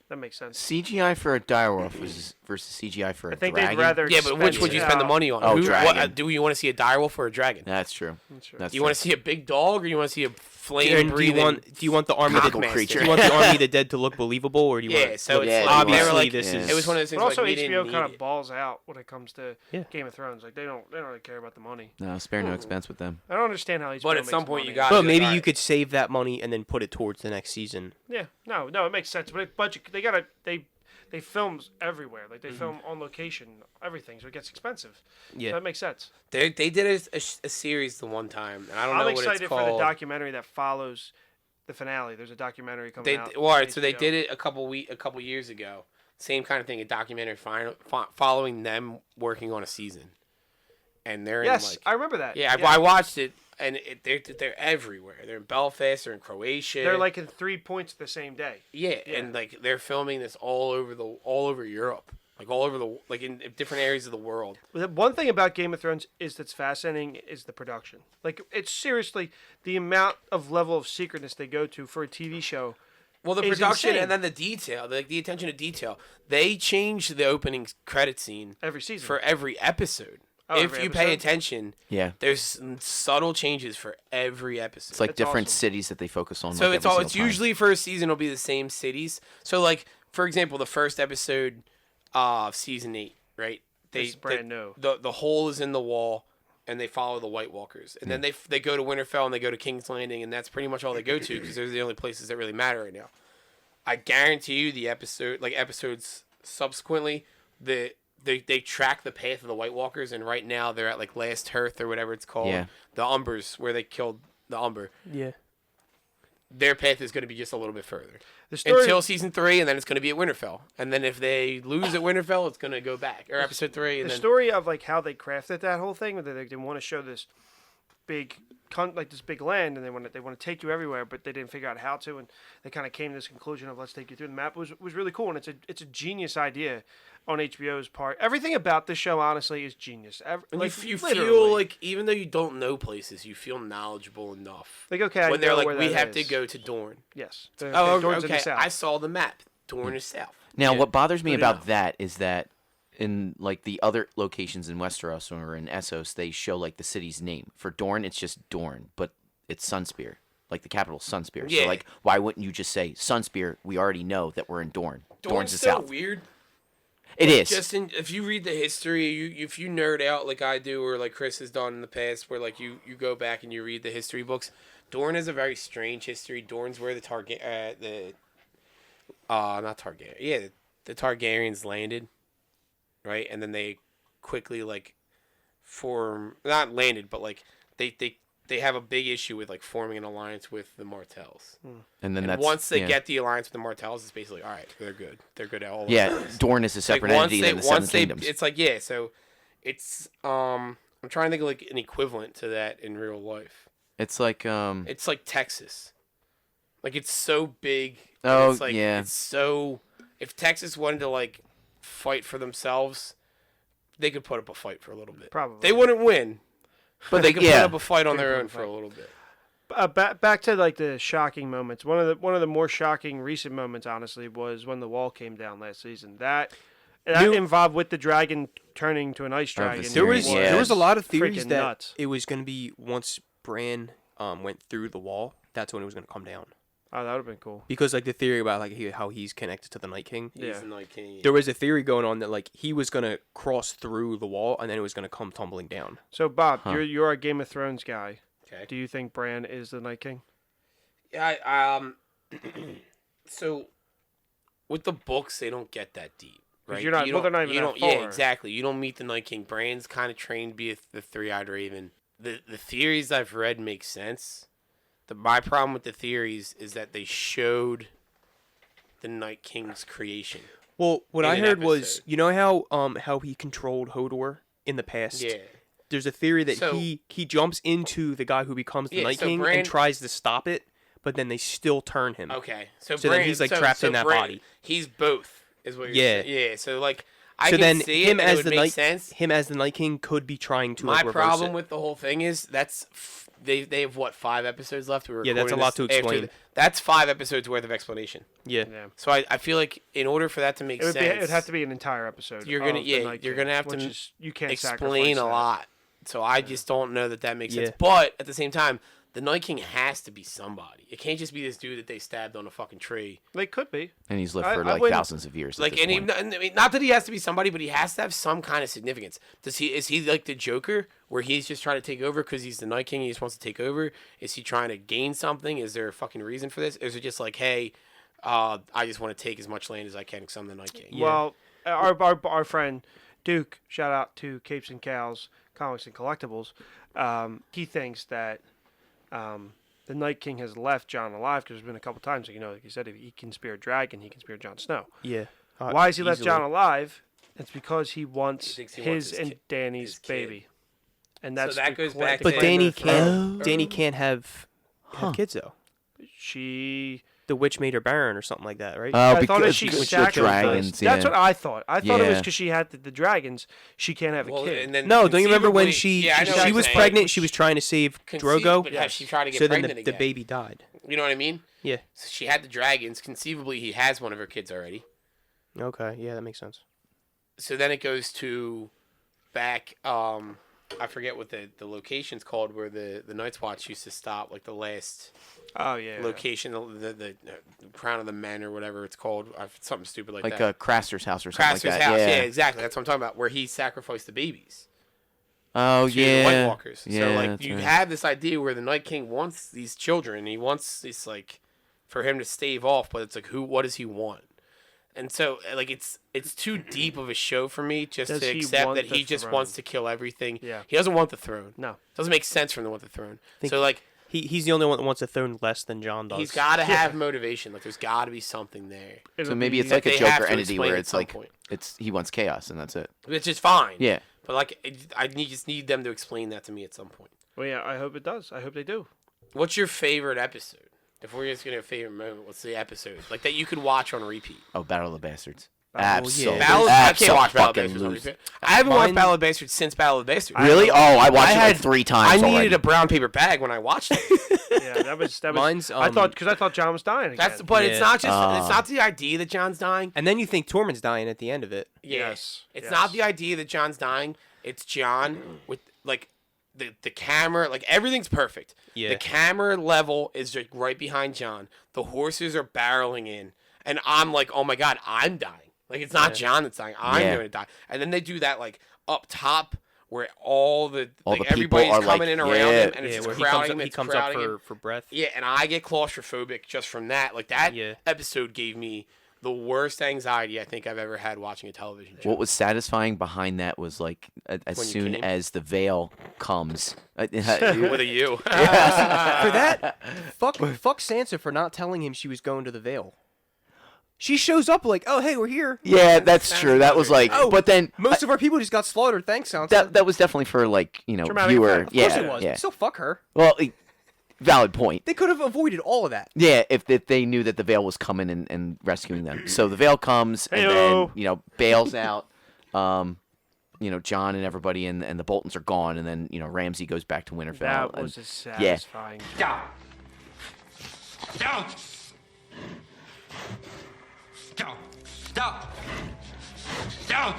That makes sense. CGI for a direwolf versus CGI for a I think dragon. they'd rather. Yeah, but which would you spend the money on? Oh, Who- dragon. do you want to see a direwolf or a dragon? That's true. Sure. That's Do you want to see a big dog or you want to see a flame And do you breathing? want the army of the Cockle creature. Do you want the army of the dead to look believable, or do you Yeah, want? so it's Yeah, like, obviously they were like, this is- it was one of those things. But also like, we didn't HBO need kind of it. balls out when it comes to Yeah. Game of Thrones. Like they don't really care about the money. No, spare no expense with them. I don't understand how HBO But at makes some point money. you got- But Like, maybe you alright. could save that money and then put it towards the next season. Yeah, no, it makes sense. But budget, they film everywhere. Like they film on location, everything. So it gets expensive. Yeah. That makes sense. They did a series the one time, and I don't know I'm what excited it's for the called. documentary that follows the finale. There's a documentary coming They out. well, all on right, so they HBO. did it a couple years ago. Same kind of thing, a documentary following them working on a season, and they're Yes, in like I remember that. yeah, I watched it, and they're everywhere. They're in Belfast, they're in Croatia. They're like in 3 points the same day. yeah, and like they're filming this all over Europe, like all over the like in different areas of the world. The one thing about Game of Thrones is that's fascinating is the production. Like it's seriously the amount of level of secretness they go to for a TV show. Well, the It's production insane. and then the detail, like the attention to detail. They changed the opening credit scene Every season. for every episode. Oh, if every you pay episode? attention, Yeah. there's subtle changes for every episode. It's like That's different awesome. cities that they focus on. So like, it's every all. single It's time. usually first season will be the same cities. So like for example, the first episode of season 8, right? This is brand new. The hole is in the wall, and they follow the White Walkers, and then they go to Winterfell and they go to King's Landing, and that's pretty much all they go to because they're the only places that really matter right now. I guarantee you, the episodes subsequently, they track the path of the White Walkers, and right now they're at like Last Hearth or whatever it's called, Yeah. the Umbers, where they killed the Umber. Yeah. Their path is going to be just a little bit further The story, until season 3, and then it's going to be at Winterfell, and then if they lose at Winterfell, it's going to go back, or episode 3, and the then story of like how they crafted that whole thing, where they want to show this big, this big land, and they want to take you everywhere, but they didn't figure out how to, and they kind of came to this conclusion of let's take you through the map. Was really cool, and it's a genius idea on HBO's part. Everything about this show, honestly, is genius. And Like, you literally. feel like even though you don't know places, you feel knowledgeable enough. Like, okay, I when they're know like, where we that have to is. go to Dorne. Yes. Oh, Dorne's in the okay. south. I saw the map. Dorne is south. Now, Yeah. what bothers me Good about enough. that is that in like the other locations in Westeros or in Essos, they show like the city's name. For Dorne, it's just Dorne, but it's Sunspear, like the capital Sunspear. Yeah. So like, why wouldn't you just say Sunspear? We already know that we're in Dorne. Dorne's Dorne's the still south. weird. It is. Just if you read the history, if you nerd out like I do, or like Chris has done in the past, where like you go back and you read the history books, Dorne has a very strange history. Dorne's where the not Targaryen, yeah, the Targaryens landed, right, and then they quickly like not landed, but like they have a big issue with like forming an alliance with the Martells. and then And that's once they yeah. get the alliance with the Martells, it's basically all right. They're good. They're good at all. Yeah, Of this. Dorne is a separate Like, entity than the Seven Kingdoms. It's like yeah. So it's I'm trying to think of like an equivalent to that in real life. It's like It's like Texas. Like it's so big. Oh, it's like, yeah. It's so. If Texas wanted to like fight for themselves, they could put up a fight for a little bit. Probably. They wouldn't win, but they could yeah. put up a fight on They could their put own up a for a fight. little bit. Back to like the shocking moments. One of the more shocking recent moments, honestly, was when the wall came down last season. That involved with the dragon turning to an ice Oh, dragon. There was Yeah. there was a lot of theories freaking that nuts. it was going to be once Bran went through the wall, that's when it was going to come down. Oh, that would have been cool. Because like the theory about like how he's connected to the Night King. He's Yeah. the Night King. There was a theory going on that like he was going to cross through the wall and then it was going to come tumbling down. So, Bob, Huh. you're a Game of Thrones guy. Okay. Do you think Bran is the Night King? Yeah. So with the books, they don't get that deep, 'Cause right? you're not- You well, they're don't- not even you that don't- Yeah, far. exactly. You don't meet the Night King. Bran's kind of trained to be the three-eyed raven. The theories I've read make sense. My problem with the theories is that they showed the Night King's creation. Well, what In I an heard was, episode. you know how he controlled Hodor in the past? Yeah. There's a theory that So- he jumps into the guy who becomes the Yeah, Night so King Bran- and tries to stop it, but then they still turn him. Okay. So then he's, like, trapped in that body. He's both, is what you're Yeah. saying. Yeah. So like I So can then see him it, and as it would the make Night sense. him as the Night King could be trying to My like, reverse problem it. with the whole thing is they have what 5 episodes left. We're Yeah, that's a recording lot this to after explain. the- that's 5 episodes worth of explanation. Yeah. Yeah. So I feel like in order for that to make It would sense, it'd have to be an entire episode. You're gonna- of the yeah, Night you're King, gonna have to which is, you can't explain sacrifice a that. lot. So I just don't know that makes sense. Yeah. But at the same time, the Night King has to be somebody. It can't just be this dude that they stabbed on a fucking tree. They could be. and he's lived I- for I like wouldn't- thousands of years. Like, at this point. I mean, not that he has to be somebody, but he has to have some kind of significance. Is he like the Joker, where he's just trying to take over because he's the Night King, and he just wants to take over? Is he trying to gain something? Is there a fucking reason for this? Or is it just like, hey, I just want to take as much land as I can because I'm the Night King? Yeah. Well, our friend Duke, shout out to Capes and Cows Comics and Collectibles. He thinks that the Night King has left Jon alive because there's been a couple times, like you said, if he can spear a dragon, he can spear Jon Snow. Yeah. Why has he left easily. Jon alive? It's because he wants thinks he his wants his and kid- Danny's his kid. baby, and that's that the goes cla- back the to- But claim Danny of the throne. can't have kids though. She. The witch made her barren or something like that, right? I thought that because she the sacrificed. dragons. That's yeah. what I thought. I thought it was Yeah. because she had the dragons. She can't have a Well, kid. and then No, don't you remember when conceivably- yeah, I know what she you're was saying. pregnant? She was trying to save Drogo. But she tried to get So then pregnant the again. baby died. You know what I mean? Yeah. So she had the dragons. Conceivably, he has one of her kids already. Okay. Yeah, that makes sense. So then it goes to back. I forget what the location's called where the Night's Watch used to stop, like the last Oh yeah. location, the Crown of the Men or whatever it's called, something stupid like Like that. Craster's house or something Craster's like that. house, Yeah. exactly. That's what I'm talking about. Where he sacrificed the babies. Oh To yeah. the White Walkers. Yeah, So like that's you right. have this idea where the Night King wants these children, he wants this like for him to stave off, but it's like what does he want? And so like it's too deep of a show for me just Does to he accept want that he the just throne? wants to kill everything. Yeah. He doesn't want the throne. No. Doesn't make sense for him to want the throne. Think- So like He's the only one that wants a throne less than John does. he's got to have motivation. Like there's got to be something there, So maybe it's Like, like a they have Joker to entity explain where at it's some like point. he wants chaos and that's it. which is fine. Yeah. But like just need them to explain that to me at some point. Well, yeah. I hope it does. I hope they do. What's your favorite episode? If we're just gonna have a favorite moment, what's the episode like that you could watch on repeat? Oh, Battle of the Bastards. yeah. Absolutely. I can't watch Battle of the Absolutely. Bastards on repeat. I haven't watched Mine- Battle of the Bastards since Battle of the Bastards. Really? Oh, I watched I it had like 3 times I already. needed a brown paper bag when I watched it. Yeah, that was. Mine's, I thought I thought John was dying again. That's but it's Yeah. not just it's not the idea that John's dying. And then you think Tormund's dying at the end of it. Yeah. Yes, It's yes. not the idea that John's dying. It's John with like the camera, like everything's perfect. Yeah. The camera level is like right behind John. The horses are barreling in, and I'm like, oh my god, I'm dying. Like it's not John that's dying. I'm Yeah. gonna die. And then they do that like up top where all the All like the people everybody's are, coming like, in around yeah. him, and it's Yeah, just where crowding him. he It's comes up crowding him. for breath. Yeah, and I get claustrophobic just from that. Like that Yeah. episode gave me the worst anxiety I think I've ever had watching a television show. What was satisfying behind that was like as When you soon came? as the veil comes. With a U. For that, fuck Sansa for not telling him she was going to the Vale. She shows up like, oh hey, we're here. Yeah, that's true. That was like, Oh, but then Most of our people just got slaughtered. Thanks, Sansa. that was definitely for like Dramatic viewer. effect. of Yeah, course it was. yeah. But still, fuck her. Well, valid point. They could have avoided all of that. Yeah, if they knew that the veil was coming and rescuing them. So the veil comes and Heyo. then bails out. John and everybody and the Boltons are gone, and then Ramsay goes back to Winterfell. That and- was a satisfying. Stop! Stop! Stop! Stop! Stop!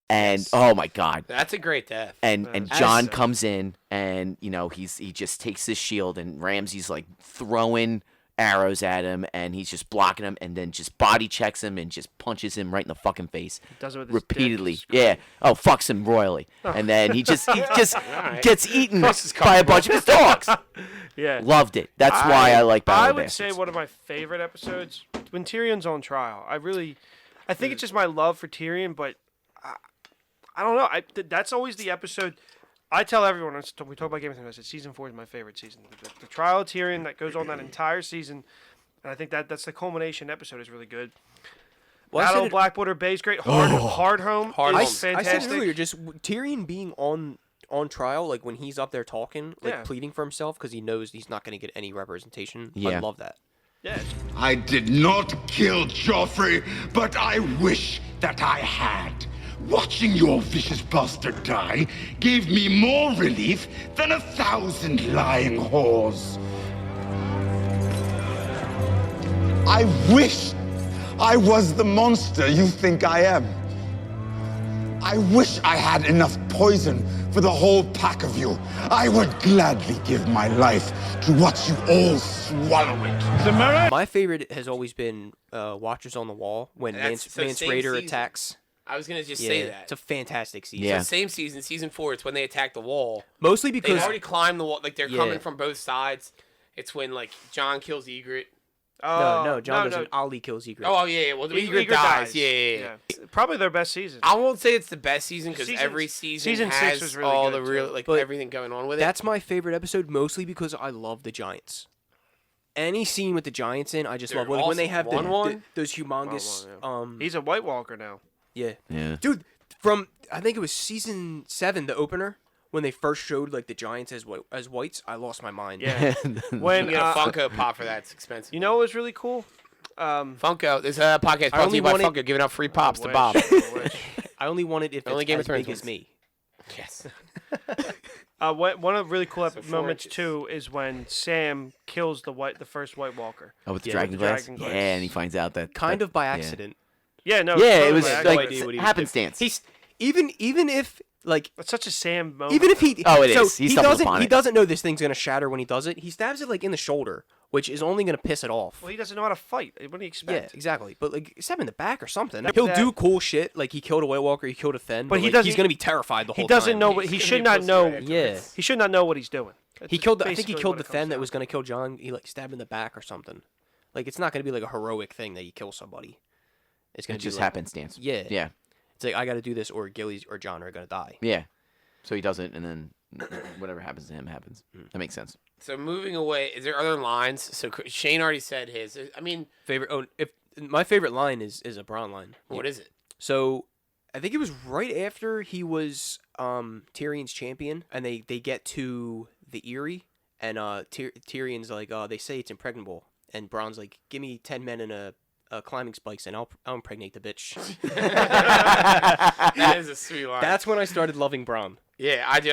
and oh my god. That's a great death. And That's John so- comes in and he just takes his shield and Ramsay's like throwing arrows at him and he's just blocking him and then just body checks him and just punches him right in the fucking face Does it with his dick. repeatedly. It's great. Yeah. Oh, fucks him royally. And then he just right. gets eaten This is by a bunch of his dogs. Yeah. Loved it. That's why I like Battle I of the would say Bastards. one of my favorite episodes when Tyrion's on trial. I think it's just my love for Tyrion, but I don't know. That's always the episode. I tell everyone we talk about Game of Thrones. I said season 4 is my favorite season. The trial of Tyrion that goes on that entire season, and I think that's the culmination episode is really good. Well, I Battle said of it- Blackwater Bay is great. Hard Home Hard is Home. I fantastic. said earlier, just Tyrion being on trial, like when he's up there talking, like Yeah. pleading for himself because he knows he's not going to get any representation. I Yeah. love that. Yeah, I did not kill Joffrey, but I wish that I had. Watching your vicious bastard die gave me more relief than 1,000 lying whores. I wish I was the monster you think I am. I wish I had enough poison for the whole pack of you. I would gladly give my life to watch you all swallow it. My favorite has always been Watchers on the Wall when That's- Mance, so Mance same Raider season. attacks. I was gonna just Yeah, say that. it's a fantastic season. Yeah. So same season 4. It's when they attack the wall. Mostly They because already climbed the wall. Like they're Yeah. coming from both sides. It's when like John kills Egret. no, John doesn't. Ali kills Egret. Oh yeah. Well, Egret dies. Yeah. Probably their best season. I won't say it's the best season because Season- every season season has 6 was really all good, the real too. like But everything going on with it. That's my favorite episode, mostly because I love the Giants. Any scene with the Giants in, I just They're love. When they have awesome. One-one? those humongous. He's a White Walker now. Yeah. Yeah. Dude, from I think it was season 7, the opener, when they first showed like the Giants as whites, I lost my mind. Yeah. When you get a Funko Pop for that. It's expensive. you know what was really cool? Funko. This podcast brought to only you by wanted- Funko, giving out free pops to Wish, Bob. wish. I only wanted if Only it's Game of as Thrones big as ones. me. Yes. One of the really cool So moments Forrest. too is when Sam kills the first White Walker. Oh, with the Yeah, dragon with the glass. dragon Yeah, glass. and he finds out that Kind that- of by yeah. accident. Yeah, no. Yeah, it totally was by no accident. like idea what he was happenstance. He's even if like It's such a Sam moment. even if he Oh, it so is. He he stumbled doesn't upon he it. doesn't know this thing's gonna shatter when he does it. He stabs it like in the shoulder, which is only gonna piss it off. Well, he doesn't know how to fight. What do you Yeah, expect? exactly. But like stab him in the back or something. That- He'll do cool shit. Like he killed a White Walker, he killed a Then. But he like, doesn't- He's gonna be terrified the whole He doesn't time. know. What, he He's should gonna not be know. pussy Yeah. He should not know what he's doing. He killed. I think he basically killed what the it comes Then that down was to. gonna kill John. He like stabbed in the back or something. Like it's not gonna be like a heroic thing that you kill somebody. It's gonna It be just like, happenstance. Yeah. Yeah. It's like I got to do this, or Gillies or John are gonna die. Yeah. So he does it, and then whatever happens to him happens. That makes sense. So moving away, is there other lines? So Shane already said his. I mean, Favorite. Oh, if my favorite line is a Bronn line. what is it? So I think it was right after he was Tyrion's champion, and they get to the Eyrie, and Tyrion's like, they say it's impregnable, and Bronn's like, give me 10 men and a climbing spikes, and I'll impregnate the bitch. That is a sweet line. That's when I started loving Bronn. Yeah, I do.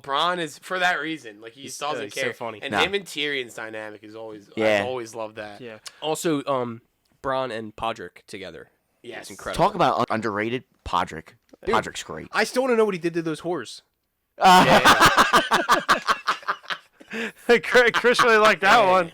Bronn is for that reason. Like he just doesn't he's so care. funny. And Nah. him and Tyrion's dynamic is always. Yeah. I've always loved that. Yeah. Also, Bronn and Podrick together. Yes. It's incredible. Talk about underrated Podrick. Podrick's great. I still want to know what he did to those whores. Chris really liked that one.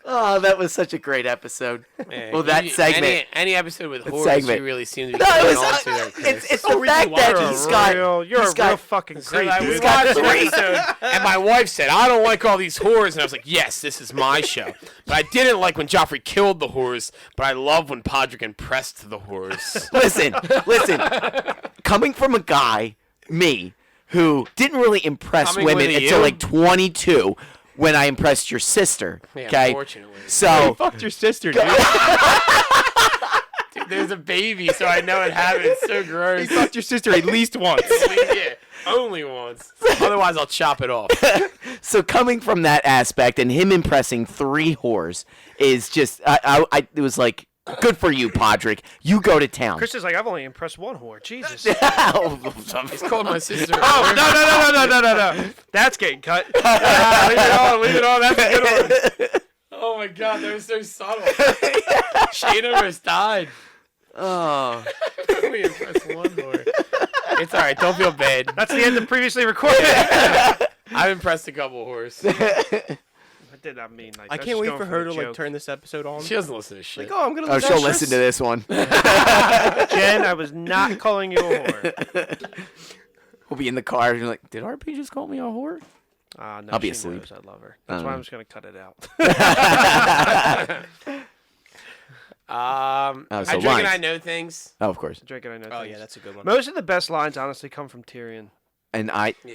Oh, that was such a great episode. Yeah, Well, that segment. Any episode with horrors, segment. you really seem to be No, it coming was, on to there, Chris. it's the fact that he's got. You're he's a got- real fucking So creep, I dude. was got watching three. an episode, and my wife said, "I don't like all these whores," and I was like, "Yes, this is my show." But I didn't like when Joffrey killed the whores, but I love when Podrick impressed the whores. Listen. Coming from a guy, me, who didn't really impress Coming women with until you? like 22, when I impressed your sister. Yeah, Okay. unfortunately. So Fucked your sister, dude. Dude, there's a baby, so I know it happened. It's so He gross. fucked your sister at least once. Yeah, only once. Otherwise, I'll chop it off. So coming from that aspect and him impressing 3 whores is just it was like, good for you, Podrick. You go to town. Chris is like, I've only impressed one whore. Jesus. It's called my sister. Oh, no. That's getting cut. Leave it on. That's a good one. Oh my god, that was so subtle. Shane almost died. Oh. We impressed one whore. It's alright, don't feel bad. That's the end of previously recorded. I've impressed a couple whores. I did not mean like I that's can't just wait going for her the to like joke. turn this episode on. She doesn't listen to shit. Like, oh, I'm gonna. Oh, she'll listen to this one. Jen, I was not calling you a whore. We'll be in the car and you're like, did RP just call me a whore? No, I'll be she asleep. knows I love her. That's why I'm just gonna cut it out. Oh, I so drink and lines. I know things. Oh, of course. Drink it, I know. Oh things. yeah, that's a good one. Most of the best lines, honestly, come from Tyrion. And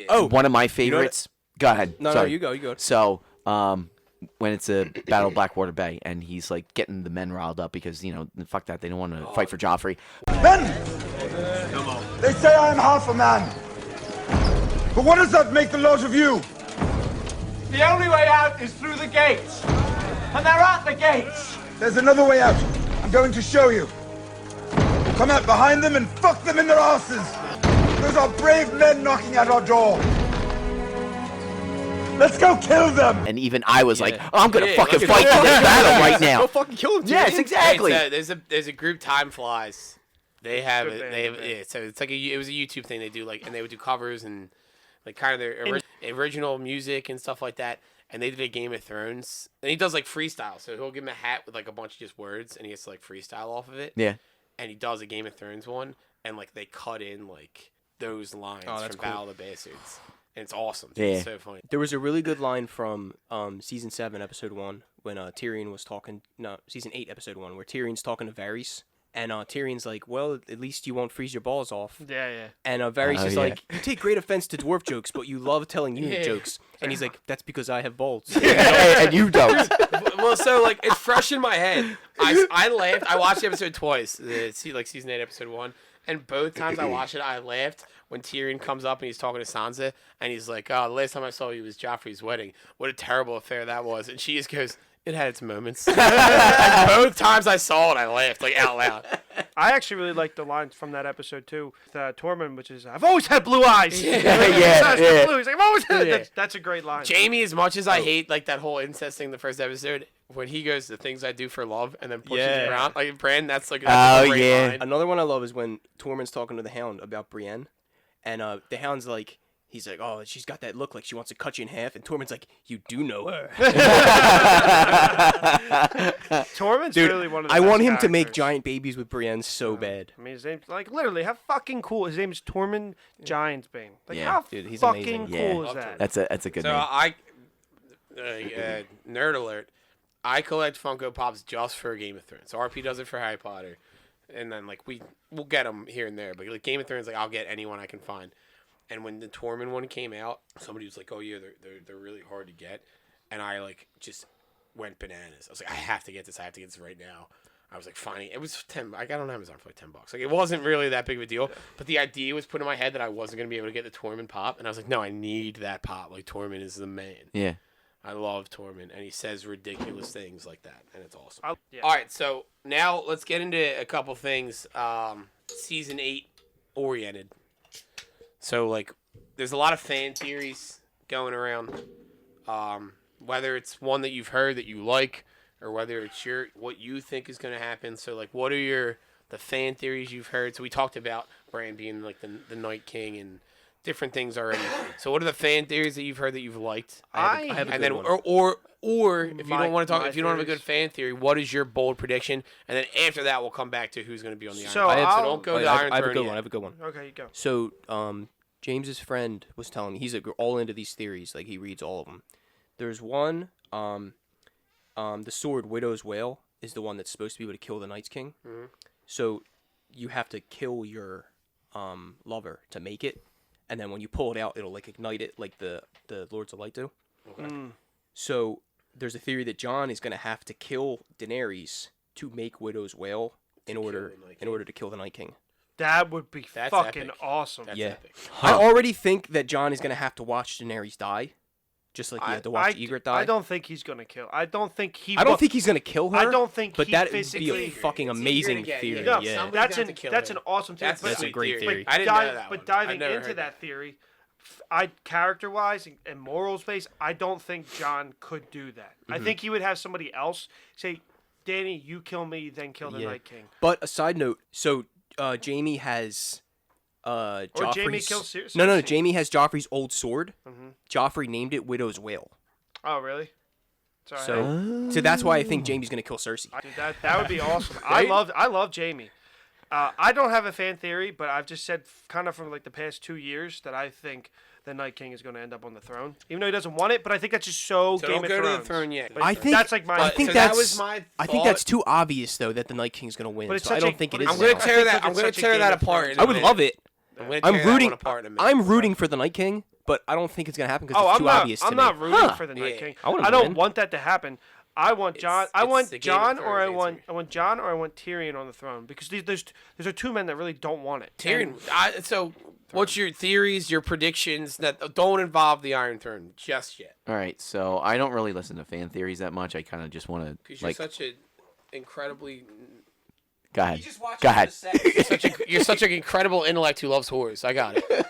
Oh, one of my know what- favorites. Go ahead. No, Sorry. you go. You go. So, when it's a Battle of Blackwater Bay and he's like getting the men riled up because, fuck that, they don't want to fight for Joffrey. Men! They say I am half a man. But what does that make the lot of you? The only way out is through the gates. And they're at the gates. There's another way out. I'm going to show you. Come out behind them and fuck them in their asses. Those are brave men knocking at our door. Let's go kill them. And even I was like, oh, I'm going to Yeah, fucking like fight it's- in this battle right now. Go fucking kill him. Yes, Tyrion. exactly. There's a group, Time Flies. They have Good it. band, They have good band. yeah, so it's like it was a YouTube thing they do, like, and they would do covers and like kind of their original music and stuff like that. And they did a Game of Thrones, and he does like freestyle. So he'll give him a hat with like a bunch of just words, and he has to like freestyle off of it. Yeah. And he does a Game of Thrones one, and like they cut in like those lines Oh, from that's cool. Battle of the Bastards, and it's awesome. Yeah. It's so funny. There was a really good line from season 7, episode 1, when Tyrion was talking. No, season 8, episode 1, where Tyrion's talking to Varys, and Tyrion's like, "Well, at least you won't freeze your balls off." Yeah. And Varys Oh, is yeah. like, "You take great offense to dwarf jokes, but you love telling unit Yeah. jokes." And he's like, "That's because I have balls." And you don't. Well, so like it's fresh in my head. I laughed. I watched the episode twice. Like season 8, episode 1, and both times I watched it, I laughed when Tyrion comes up and he's talking to Sansa, and he's like, "Oh, the last time I saw you was Joffrey's wedding. What a terrible affair that was." And she just goes, It had its moments. And both times I saw it, I laughed like out loud. I actually really liked the lines from that episode too. Tormund, which is "I've always had blue eyes." yeah. Blue. He's like, "I've always had." Yeah. That's a great line. Jamie, as much as I hate like that whole incest thing, the first episode, when he goes, "The things I do for love," and then pushes Yeah. her around, like Bran, that's a Oh, great yeah. line. Another one I love is when Tormund's talking to the Hound about Brienne, and the Hound's like, he's like, "Oh, she's got that look like she wants to cut you in half," and Tormund's like, "You do know her." Tormund's Dude, really one of the I best want him to make characters. giant babies with Brienne so bad. I mean, his name's like literally how fucking cool. His name's Tormund Giantsbane. Like Yeah. how Dude, he's fucking amazing. cool Yeah. is that? That's a good So name. nerd alert, I collect Funko Pops just for Game of Thrones. So RP does it for Harry Potter, and then like we'll get them here and there. But like Game of Thrones, like I'll get anyone I can find. And when the Tormund one came out, somebody was like, "Oh yeah, they're really hard to get," and I like just went bananas. I was like, "I have to get this. I have to get this right now." I was like, finding it was 10. I got on Amazon for like $10. Like it wasn't really that big of a deal, but the idea was put in my head that I wasn't gonna be able to get the Tormund pop, and I was like, "No, I need that pop. Like Tormund is the man." Yeah. I love Tormund, and he says ridiculous things like that, and it's awesome. Yeah. All right, so now let's get into a couple things. Season 8 oriented. So, like, there's a lot of fan theories going around. Whether it's one that you've heard that you like, or whether it's what you think is going to happen. So, like, what are the fan theories you've heard? So we talked about Bran being like the Night King and different things already. So what are the fan theories that you've heard that you've liked? I have a and good then one. or if you My- don't want to talk, my if you don't have a theories. good fan theory, what is your bold prediction? And then after that, we'll come back to who's going to be on the Iron So Throne. I'll- So don't go Oh, to yeah, Iron I have a Throne good yet. one. I have a good one. Okay, you go. So, James's friend was telling me he's like all into these theories. Like he reads all of them. There's one. The sword Widow's Wail is the one that's supposed to be able to kill the Night's King. Mm-hmm. So, you have to kill your lover to make it, and then when you pull it out, it'll like ignite it, like the Lords of Light do. So, there's a theory that Jon is gonna have to kill Daenerys to make Widow's Wail in order the Night King. to kill the Night King. That would be That's fucking epic. awesome. That's Yeah. epic. I already think that Jon is gonna have to watch Daenerys die, just like he had to watch Ygritte die. I don't think he's gonna kill. I don't think he. I don't will- think he's gonna kill her. I don't think but he that would be physically- a fucking It's easier amazing to get, theory. No, Yeah. somebody's that's gonna have to kill that's him. an awesome theory. That's but, a sweet great theory. I didn't know that but one. diving I've never into heard that theory, I character-wise and moral space, I don't think Jon could do that. Mm-hmm. I think he would have somebody else say, "Danny, you kill me, then kill the Yeah. Night King." But a side note, so Jamie has Joffrey's. Jamie kills Cersei. No. Jamie has Joffrey's old sword. Mhm. Joffrey named it Widow's Wail. Oh, really? Sorry. So that's why I think Jamie's gonna kill Cersei. Dude, that would be awesome. I love Jamie. I don't have a fan theory, but I've just said kind of from like the past 2 years that I think the Night King is going to end up on the throne, even though he doesn't want it. But I think that's just so So Game don't of go Thrones. to the throne yet. But I think that's like my. I think so that that's was my I think thought. that's too obvious though that the Night King's gonna win. But it's So I such don't a- think it but is. I'm gonna I now. tear think that. I'm it's gonna such a tear Game that of apart. Thrones. in a I would minute. love it. I'm gonna I'm tear that rooting. one apart in a minute. I'm rooting for the Night King, but I don't think it's gonna happen because Oh, it's I'm too not. obvious to I'm me. not rooting Huh. for the Night Yeah. King. I want him I to don't win. want that to happen. I want John. I it's want the Game of John, or I Thrones want answer. I want John, or I want Tyrion on the throne because these are two men that really don't want it. Tyrion. And So, what's your theories, your predictions that don't involve the Iron Throne just yet? All right, so I don't really listen to fan theories that much. I kind of just want Because to you're like. such an incredibly, Go ahead. Go ahead. you're such an incredible intellect who loves horrors. I got it.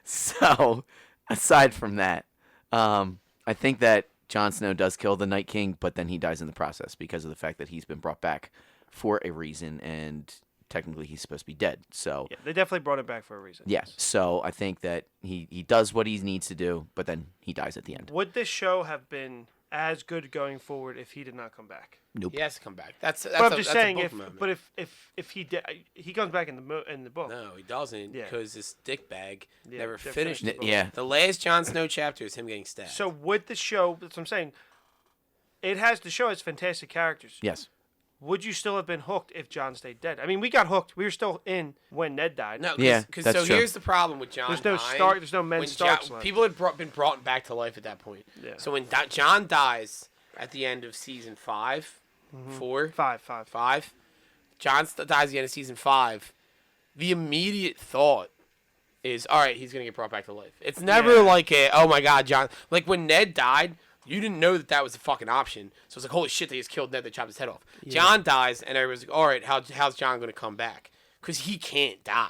So, aside from that, I think that Jon Snow does kill the Night King, but then he dies in the process because of the fact that he's been brought back for a reason, and technically he's supposed to be dead. So, yeah, they definitely brought it back for a reason. yeah. So I think that he does what he needs to do, but then he dies at the end. Would this show have been as good going forward if he did not come back? He has to come back. That's But I'm a, just that's a saying, book if moment. but if he comes back in the book. No, he doesn't, Yeah. because this dickbag Yeah, never they finished finished it. the book. Yeah. The last Jon Snow chapter is him getting stabbed. So would the show? That's what I'm saying. The show has fantastic characters. Yes. Would you still have been hooked if Jon stayed dead? I mean, we got hooked. We were still in when Ned died. no, Yeah, because that's so true. here's the problem with Jon. There's no dying. Stark. There's no men When Starks left. people had been brought back to life at that point. Yeah. So when Jon dies at the end of season 5, 4, Five. Jon dies at the end of season 5. The immediate thought is, all right, he's gonna get brought back to life. It's never Yeah. like oh my god, Jon. Like when Ned died, you didn't know that was a fucking option. So it's like, holy shit, they just killed Ned. They chopped his head off. Jon dies, and everyone's like, all right, how's Jon going to come back? Because he can't die.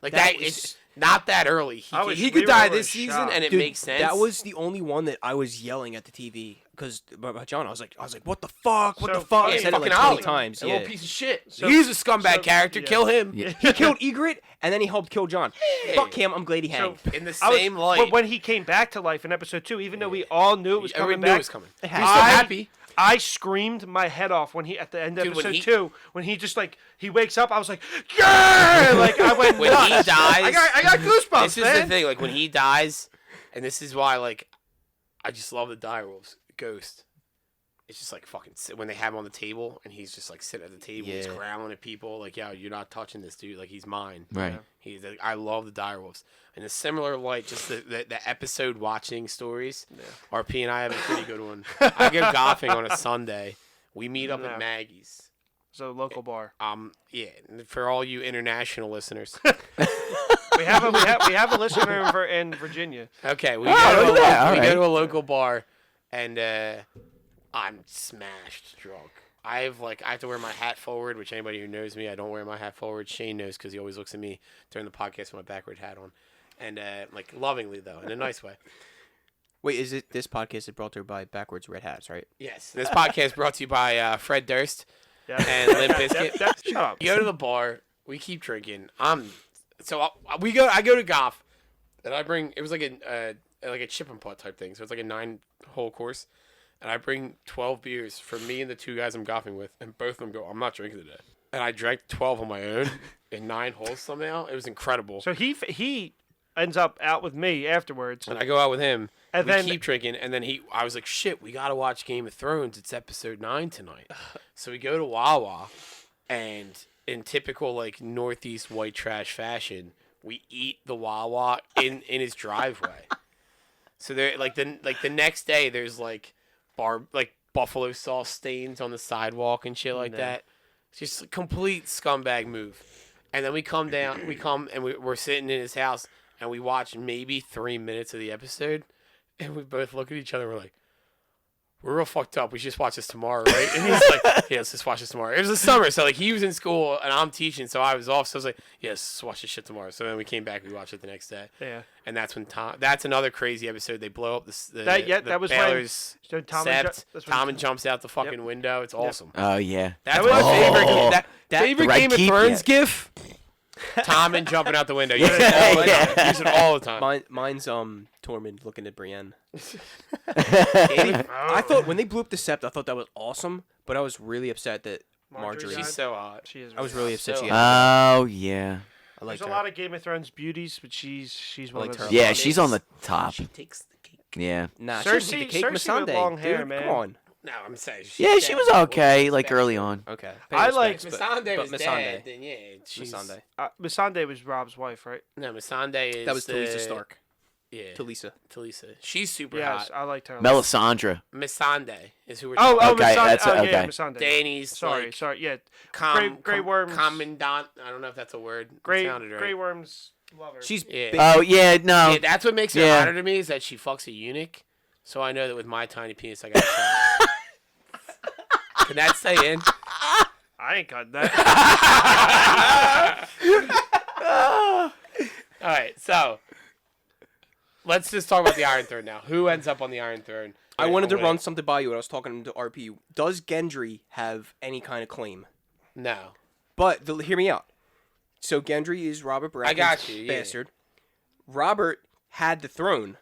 Like it's not that early. He could die this season, and it Dude, makes sense. That was the only one that I was yelling at the TV because about John. I was like, what the fuck? What So the fuck? I Yeah, said it like fucking 20 Ollie, times. a Yeah. little piece of shit. So- He's a scumbag so- character. yeah. Kill him. Yeah. He killed Ygritte and then he helped kill John. Yeah. Fuck him. I'm glad he So, hanged. In the I was- same light. but when he came back to life in episode 2, even though we all knew it was coming Everyone knew it back, was coming. It He's had so to. happy. I screamed my head off when he at the end of Dude, when episode he- 2 when he just like he wakes up. I was like, yeah, like I went When nuts. he dies, I got goosebumps, This is man. the thing. Like when he dies, and this is why like I just love the direwolves. Ghost. It's just like fucking when they have him on the table and he's just like sitting at the table, he's Yeah. growling at people like, "Yo, you're not touching this dude. Like he's mine." Right. He's like, I love the direwolves. In a similar light, just the episode watching stories. RP and I have a pretty good one. I go golfing on a Sunday. We meet up No. at Maggie's. So local bar. Yeah, for all you international listeners. We have a listener in Virginia. Okay, we, Oh, go, look to a, at that, we go alright. to a local bar, and I'm smashed drunk. I have to wear my hat forward, which anybody who knows me, I don't wear my hat forward. Shane knows because he always looks at me during the podcast with my backward hat on, and like lovingly though, in a nice way. Wait, is it this podcast is brought to you by Backwards Red Hats, right? Yes, this podcast brought to you by Fred Durst Yeah. and Limp Bizkit. Shut up. You go to the bar, we keep drinking. I go to golf, and I bring it was like a chip and putt type thing. So it's like a 9-hole course, and I bring 12 beers for me and the 2 guys I'm golfing with, and both of them go, I'm not drinking today. And I drank 12 on my own in 9 holes somehow. It was incredible. So he ends up out with me afterwards. And I go out with him, And we then- keep drinking, and then I was like, shit, we gotta watch Game of Thrones. It's episode 9 tonight. So we go to Wawa, and in typical like Northeast white trash fashion, we eat the Wawa in his driveway. So there, like the next day, there's like buffalo sauce stains on the sidewalk and shit like that. It's just a complete scumbag move. And then we come and we're sitting in his house, and we watch maybe 3 minutes of the episode, and we both look at each other. And we're like, we're real fucked up. We should just watch this tomorrow, right? And he's like, yeah, let's just watch this tomorrow. It was the summer, so like he was in school and I'm teaching, so I was off. So I was like, yes, let's watch this shit tomorrow. So then we came back, we watched it the next day. Yeah. And that's when that's another crazy episode. They blow up the That was when- Baylor's So Tom Sept. that's when Tom and jumps out the fucking window. It's awesome. Oh yeah. That's was- my favorite. Oh. That favorite Red Game of Keep, Thrones yeah. gif. Tom and jumping out the window. Use it all the time. Use it all the time. Mine's Tormund looking at Brienne. Game of- I thought when they blew up the Sept, I thought that was awesome, but I was really upset that Marjorie Marjorie. died. She's so hot. She is. I was really upset So she. hot. Had Oh yeah. I liked There's a her. lot of Game of Thrones beauties, but she's one liked of her those. a Yeah, lot. she's on the top. She takes the cake. Yeah. Nah, Cersei- she didn't take the cake. Cersei with Missandei, long hair, dude. man. Come on. No, I'm saying. Yeah, she was okay, like early on. Okay. I like- Missandei was Missandei. dead. Then yeah, she's Missandei. Missandei was Rob's wife, right? No, Missandei is That was the, Talisa Stark. Yeah, Talisa. Talisa. She's super Yes, hot. I liked her. Melisandre. Missandei is who we're Oh, talking Okay, Missandei. that's oh, it, yeah, okay. Missandei. Danny's Sorry, like sorry. Yeah, com, Grey Worms. commandant. I don't know if that's a word. It Grey sounded right. Grey Worms lover. She's Yeah. big. Oh yeah, no. Yeah, that's what makes her Yeah. hotter to me is that she fucks a eunuch. So I know that with my tiny penis, I got. Can that stay in? I ain't got that. All right, so let's just talk about the Iron Throne now. Who ends up on the Iron Throne? I wanted to Wait. run something by you when I was talking to RP. Does Gendry have any kind of claim? No. But hear me out. So Gendry is Robert Baratheon's got you, yeah. bastard. Robert had the throne,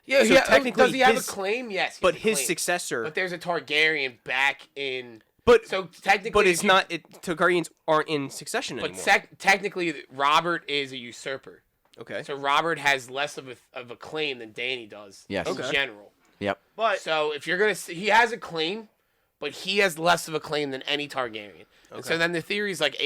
Yeah, So technically does he have his- a claim? Yes, he but has a his claim. successor. But there's a Targaryen back in. But So technically, but if it's you- not. Targaryens aren't in succession But anymore. technically, Robert is a usurper. Okay. So Robert has less of a claim than Dany does. Yes. In Okay. general. Yep. But So if you're gonna, he has a claim, but he has less of a claim than any Targaryen. And so then the theory is like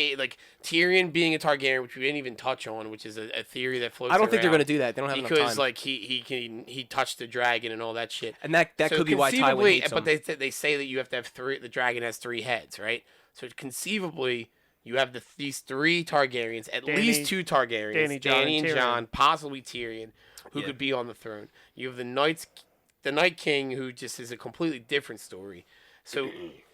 Tyrion being a Targaryen, which we didn't even touch on, which is a theory that floats. I don't think they're around going to do that. They don't have enough because time. like he touched the dragon and all that shit. and that So could be why Tywin conceivably- hates But him. they say that you have to have three. The dragon has 3 heads, right? So conceivably, you have these 3 Targaryens, at Dany- least 2 Targaryens, Dany, Jon, and and Tyrion. Jon, possibly Tyrion, who Yeah. could be on the throne. You have the Knights the Night King, who just is a completely different story. So,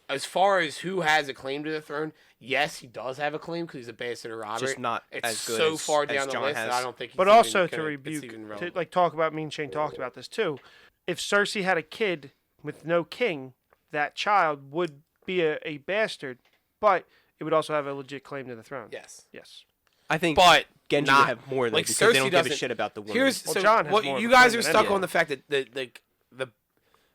as far as who has a claim to the throne, yes, he does have a claim because he's a bastard of Robert. Just not it's as good so as- far as down the Jon list that I has. don't think. He's But even also to gonna- it's rebuke, even to relevant. like talk about. Me and Shane talked about this too. If Cersei had a kid with no king, that child would be a bastard, but it would also have a legit claim to the throne. Yes, Yes. I think but Genji not, would have more though, like because Cersei they don't give a doesn't- shit about the woman. Here's Well, so Jon has what more of you a guys claim are than stuck anyone. on the fact that the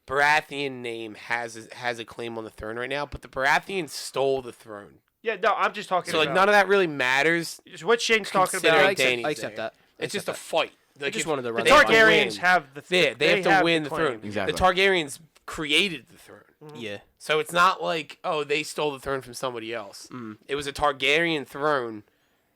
Baratheon name has a claim on the throne right now, but the Baratheons stole the throne. Yeah, no, I'm just talking So like about none of that really matters. it's what Shane's talking considering about. Dany's I accept there. that. I It's just accept a fight. Like just if- wanted to The run they have to Targaryens win. have the They have to win the claim. throne. Exactly. The Targaryens created the throne. Yeah. So it's not like, oh, they stole the throne from somebody else. It was a Targaryen throne,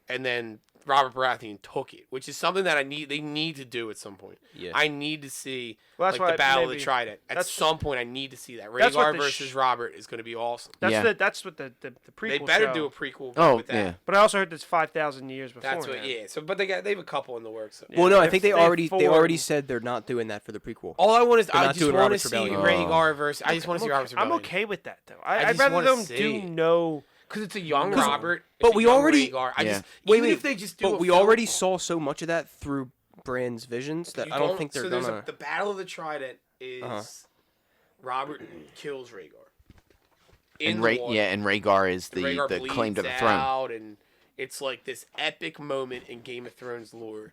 and then Robert Baratheon took it, which is something that they need to do at some point. Yeah. I need to see Well, that's like the why Battle of maybe- the Trident. At that's- some point, I need to see that. That's what Rhaegar the versus Robert is going to be awesome. That's Yeah. that's what the prequel. They better show. do a prequel Oh, with that. yeah. But I also heard that's 5,000 years before. That's what, yeah. So, but they have a couple in the works. So. Well, no, I If think they they already forward- said they're not doing that for the prequel. All I want is They're I not just doing want to Robert's see Rebellion. Rhaegar versus. I just want to see Robert's I'm Rebellion. okay with that though. I I'd just rather wanna them see do it. no. Because it's a young 'Cause- Robert. but it's a we young already- Rhaegar. I Yeah. just Wait, even wait, if they just do. But a we film- already saw so much of that through Bran's visions that you I don't think they're so there's gonna. the Battle of the Trident is Uh-huh. Robert kills Rhaegar. And the water. and Rhaegar is And the Rhaegar claim to the bleeds throne. out, and it's like this epic moment in Game of Thrones lore,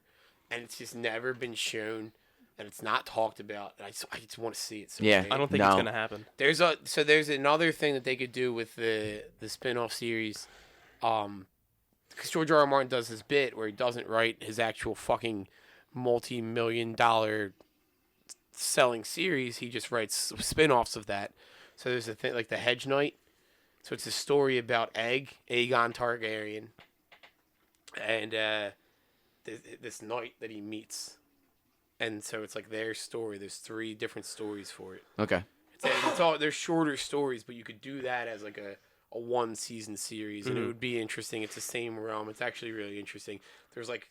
and it's just never been shown, and it's not talked about. And I just want to see it. So Yeah. bad. I don't think No. it's gonna happen. There's another thing that they could do with the spin-off series, because George R.R. Martin does this bit where he doesn't write his actual fucking multi-million-dollar selling series. He just writes spin-offs of that. So there's a thing like the Hedge Knight. So it's a story about Aegon Targaryen, and this knight that he meets, and so it's like their story. There's 3 different stories for it. Okay. It's all they're shorter stories, but you could do that as like a 1-season series, and it would be interesting. It's the same realm. It's actually really interesting. There's like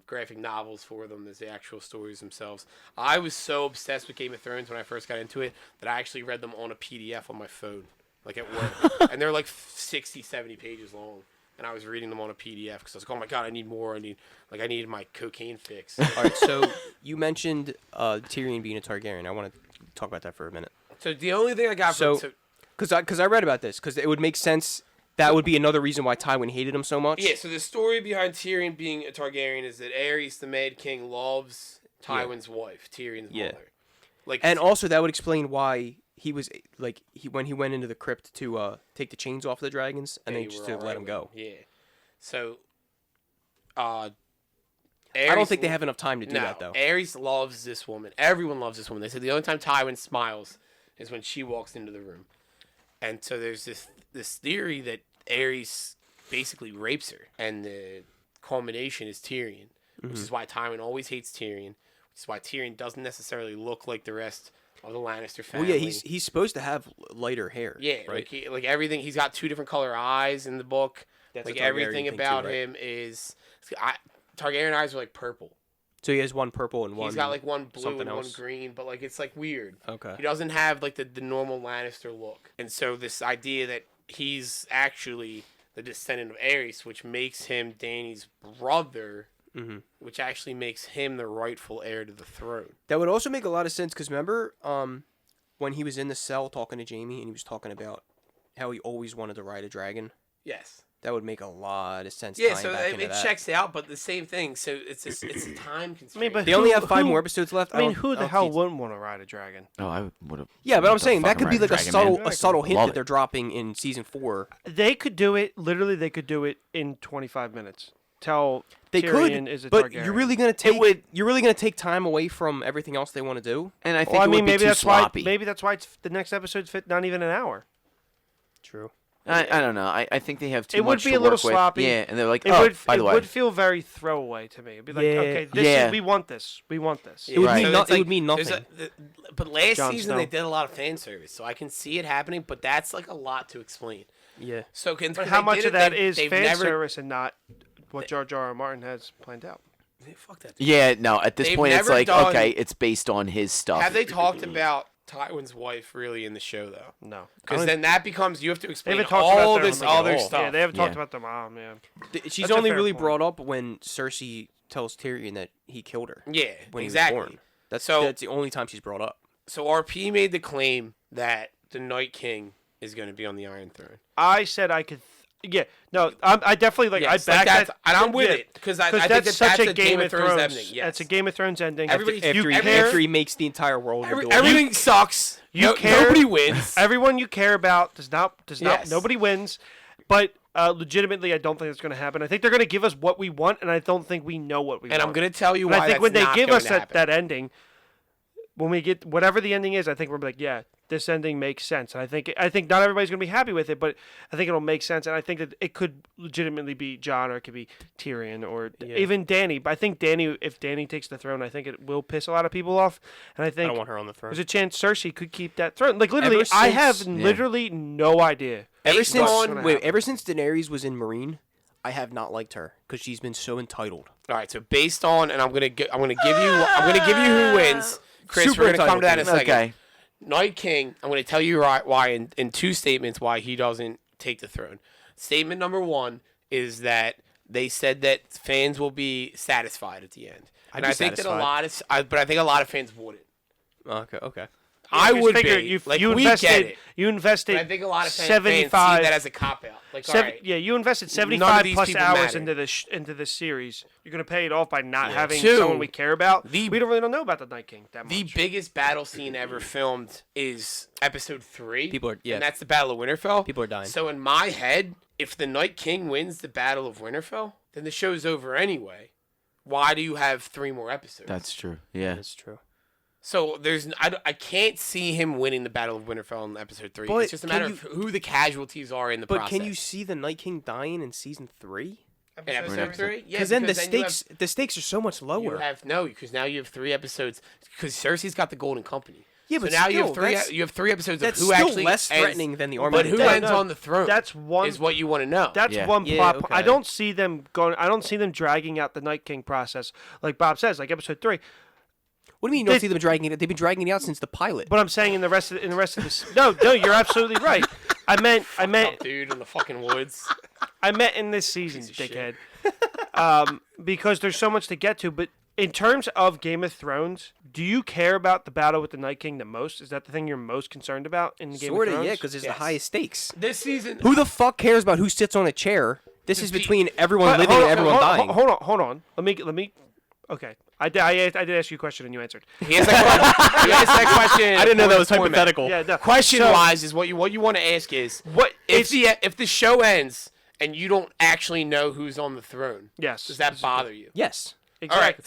graphic novels for them. There's the actual stories themselves. I was so obsessed with Game of Thrones when I first got into it that I actually read them on a PDF on my phone, like at work, and they're like 60, 70 pages long. And I was reading them on a PDF because I was like, oh my god, I need more. I needed my cocaine fix. All right, so you mentioned Tyrion being a Targaryen. I want to talk about that for a minute. So the only thing I got So- from Because I read about this, because it would make sense. That would be another reason why Tywin hated him so much. yeah, so the story behind Tyrion being a Targaryen is that Aerys, the Mad King, loves Tywin's wife, Tyrion's Yeah. mother. Like, And also that would explain why he was like when he went into the crypt to take the chains off the dragons and they they just were to all let right him with go. Yeah. So, I don't think they have enough time to do no, that though. Aerys loves this woman. Everyone loves this woman. They said the only time Tywin smiles is when she walks into the room. And so there's this theory that Aerys basically rapes her, and the culmination is Tyrion, which Mm-hmm. is why Tywin always hates Tyrion, which is why Tyrion doesn't necessarily look like the rest of the Lannister Well, family. yeah, he's supposed to have lighter hair. Yeah, right. like everything. He's got 2 different color eyes in the book. That's a like Targaryen everything thing too, about right? him is Targaryen eyes are like purple. So he has one purple and one. He's got like one blue something and one else. green, but like it's like weird. Okay. He doesn't have like the normal Lannister look. And so this idea that he's actually the descendant of Aerys, which makes him Dany's brother, Mm-hmm. which actually makes him the rightful heir to the throne. That would also make a lot of sense because remember when he was in the cell talking to Jaime and he was talking about how he always wanted to ride a dragon. Yes. That would make a lot of sense. Yeah, tying so back it, into it that. checks out, but the same thing. So it's a time constraint. but They only Who- have 5 who- more episodes left. I mean, don't- who I the don't hell think- wouldn't want to ride a dragon? Oh, I would have. Yeah, but I'm saying that could be like a subtle man. subtle hint Love that it. they're dropping in season 4. They could do it. Literally, they could do it in 25 minutes. Tell They Tyrion could, is a but Targaryen. you're really gonna take you're really gonna take time away from everything else they want to do. And I think Well, I it mean, would be maybe too that's sloppy. why. Maybe that's why the next episode's fit not even an hour. True. I don't know. I think they have too It would much be to a little work with. sloppy. Yeah, and they're like, It oh, would. by It the way, would feel very throwaway to me. It'd be like, Yeah. okay, this Yeah. is, we want this. We want this. It would Right. mean So it's it would mean there's nothing. but last Jon season Snow. they did a lot of fan service, so I can see it happening. But that's like a lot to explain. Yeah. So But how much of that is fan service and not what Jar Jar Martin has planned out? Fuck that. Yeah, no. At this They've point, it's never like done- okay, it's based on his stuff. Have they talked about Tywin's wife really in the show though? No. Because then that becomes you have to They explain haven't talked about all their this home at other all. stuff. Yeah, they haven't talked Yeah. about the mom. Yeah. She's That's a only fair really point. brought up when Cersei tells Tyrion that he killed her Yeah, when exactly. he was born. That's So- the only time she's brought up. So RP made the claim that the Night King is going to be on the Iron Throne. I said I could. Yeah. No. I definitely like. Yes, I back that's, that. and I'm with yeah. it because I think Because that's such that's a Game of Thrones ending. Yes. That's a Game of Thrones ending. Everybody- After, you he, care, after he makes the entire world into a- Everything sucks. You care- Nobody wins. everyone you care about does not. Yes. Nobody wins. But legitimately, I don't think that's going to happen. I think they're going to give us what we want, and I don't think we know what we And want. I'm going to tell you And why. I think that's when they not give going us to that, happen. that ending, when we get whatever the ending is, I think we're like, yeah, this ending makes sense. And I think not everybody's going to be happy with it, but I think it'll make sense. And I think that it could legitimately be Jon, or it could be Tyrion, or even Dany. But I think Dany, if Dany takes the throne, I think it will piss a lot of people off. And I I think don't want her on the throne. there's a chance Cersei could keep that throne. Like literally, Ever I have since- literally no idea. Ever Based since on- ever since Daenerys was in Marine, I have not liked her because she's been so entitled. All right, so based on, and I'm gonna give you who wins. Chris, Super we're gonna come to that in a entitled, second. Okay. Night King, I'm gonna tell you why in two statements why he doesn't take the throne. Statement number one is that they said that fans will be satisfied at the end, and be I think that satisfied. but I think a lot of fans wouldn't. Okay. I Just would figure be. You, Like, you we invested. get it. You invested. But I think a lot of fans see 75. that as a cop out. Like, all Seven, right, yeah, you invested None 75 of these plus people hours matter. into this series. You're gonna pay it off by not having Two, someone we care about. the- We don't really know about the Night King that much. the biggest battle scene ever filmed is episode 3. People are- yeah. and that's the Battle of Winterfell. People are dying. So in my head, if the Night King wins the Battle of Winterfell, then the show's over anyway. Why do you have 3 more episodes? That's true. Yeah. That's true. So I can't see him winning the Battle of Winterfell in episode 3. But It's just a matter can of who the casualties are in the But process. can you see the Night King dying in season 3? in episode 3? Yeah, Because then the you have- stakes are so much You lower. have because now you have 3 episodes because Cersei's got the Golden Company. Yeah, so but now you have still, 3. that's- You have 3 episodes of That's who still actually less ends- threatening than the Army But of who Dead. ends on the throne? That's one. is what you want to know. That's Yeah. one Yeah, plot. okay. I don't see them going. I don't see them dragging out the Night King process, like Bob says, like episode 3. What do you mean you don't see them dragging it? They've been dragging it out since the pilot. But I'm saying in the rest of this. No, you're absolutely right. I meant Dude in the fucking woods. in this season, Piece of shit. dickhead. Because there's so much to get to. But in terms of Game of Thrones, do you care about the battle with the Night King the most? Is that the thing you're most concerned about in Game of Sort Thrones? of, yeah, because it's Yes. the highest stakes. This season, Who the fuck cares about who sits on a chair? This is pe- between everyone But living hold and on, everyone hold, dying. Hold on. Let me. Okay, I did ask you a question and you answered. he asked that question. I didn't know that was format. hypothetical. Yeah, no. Question So, wise is what you want to ask is What if the show ends and you don't actually know who's on the throne. Yes. Does that bother you? Yes. All right, Exactly.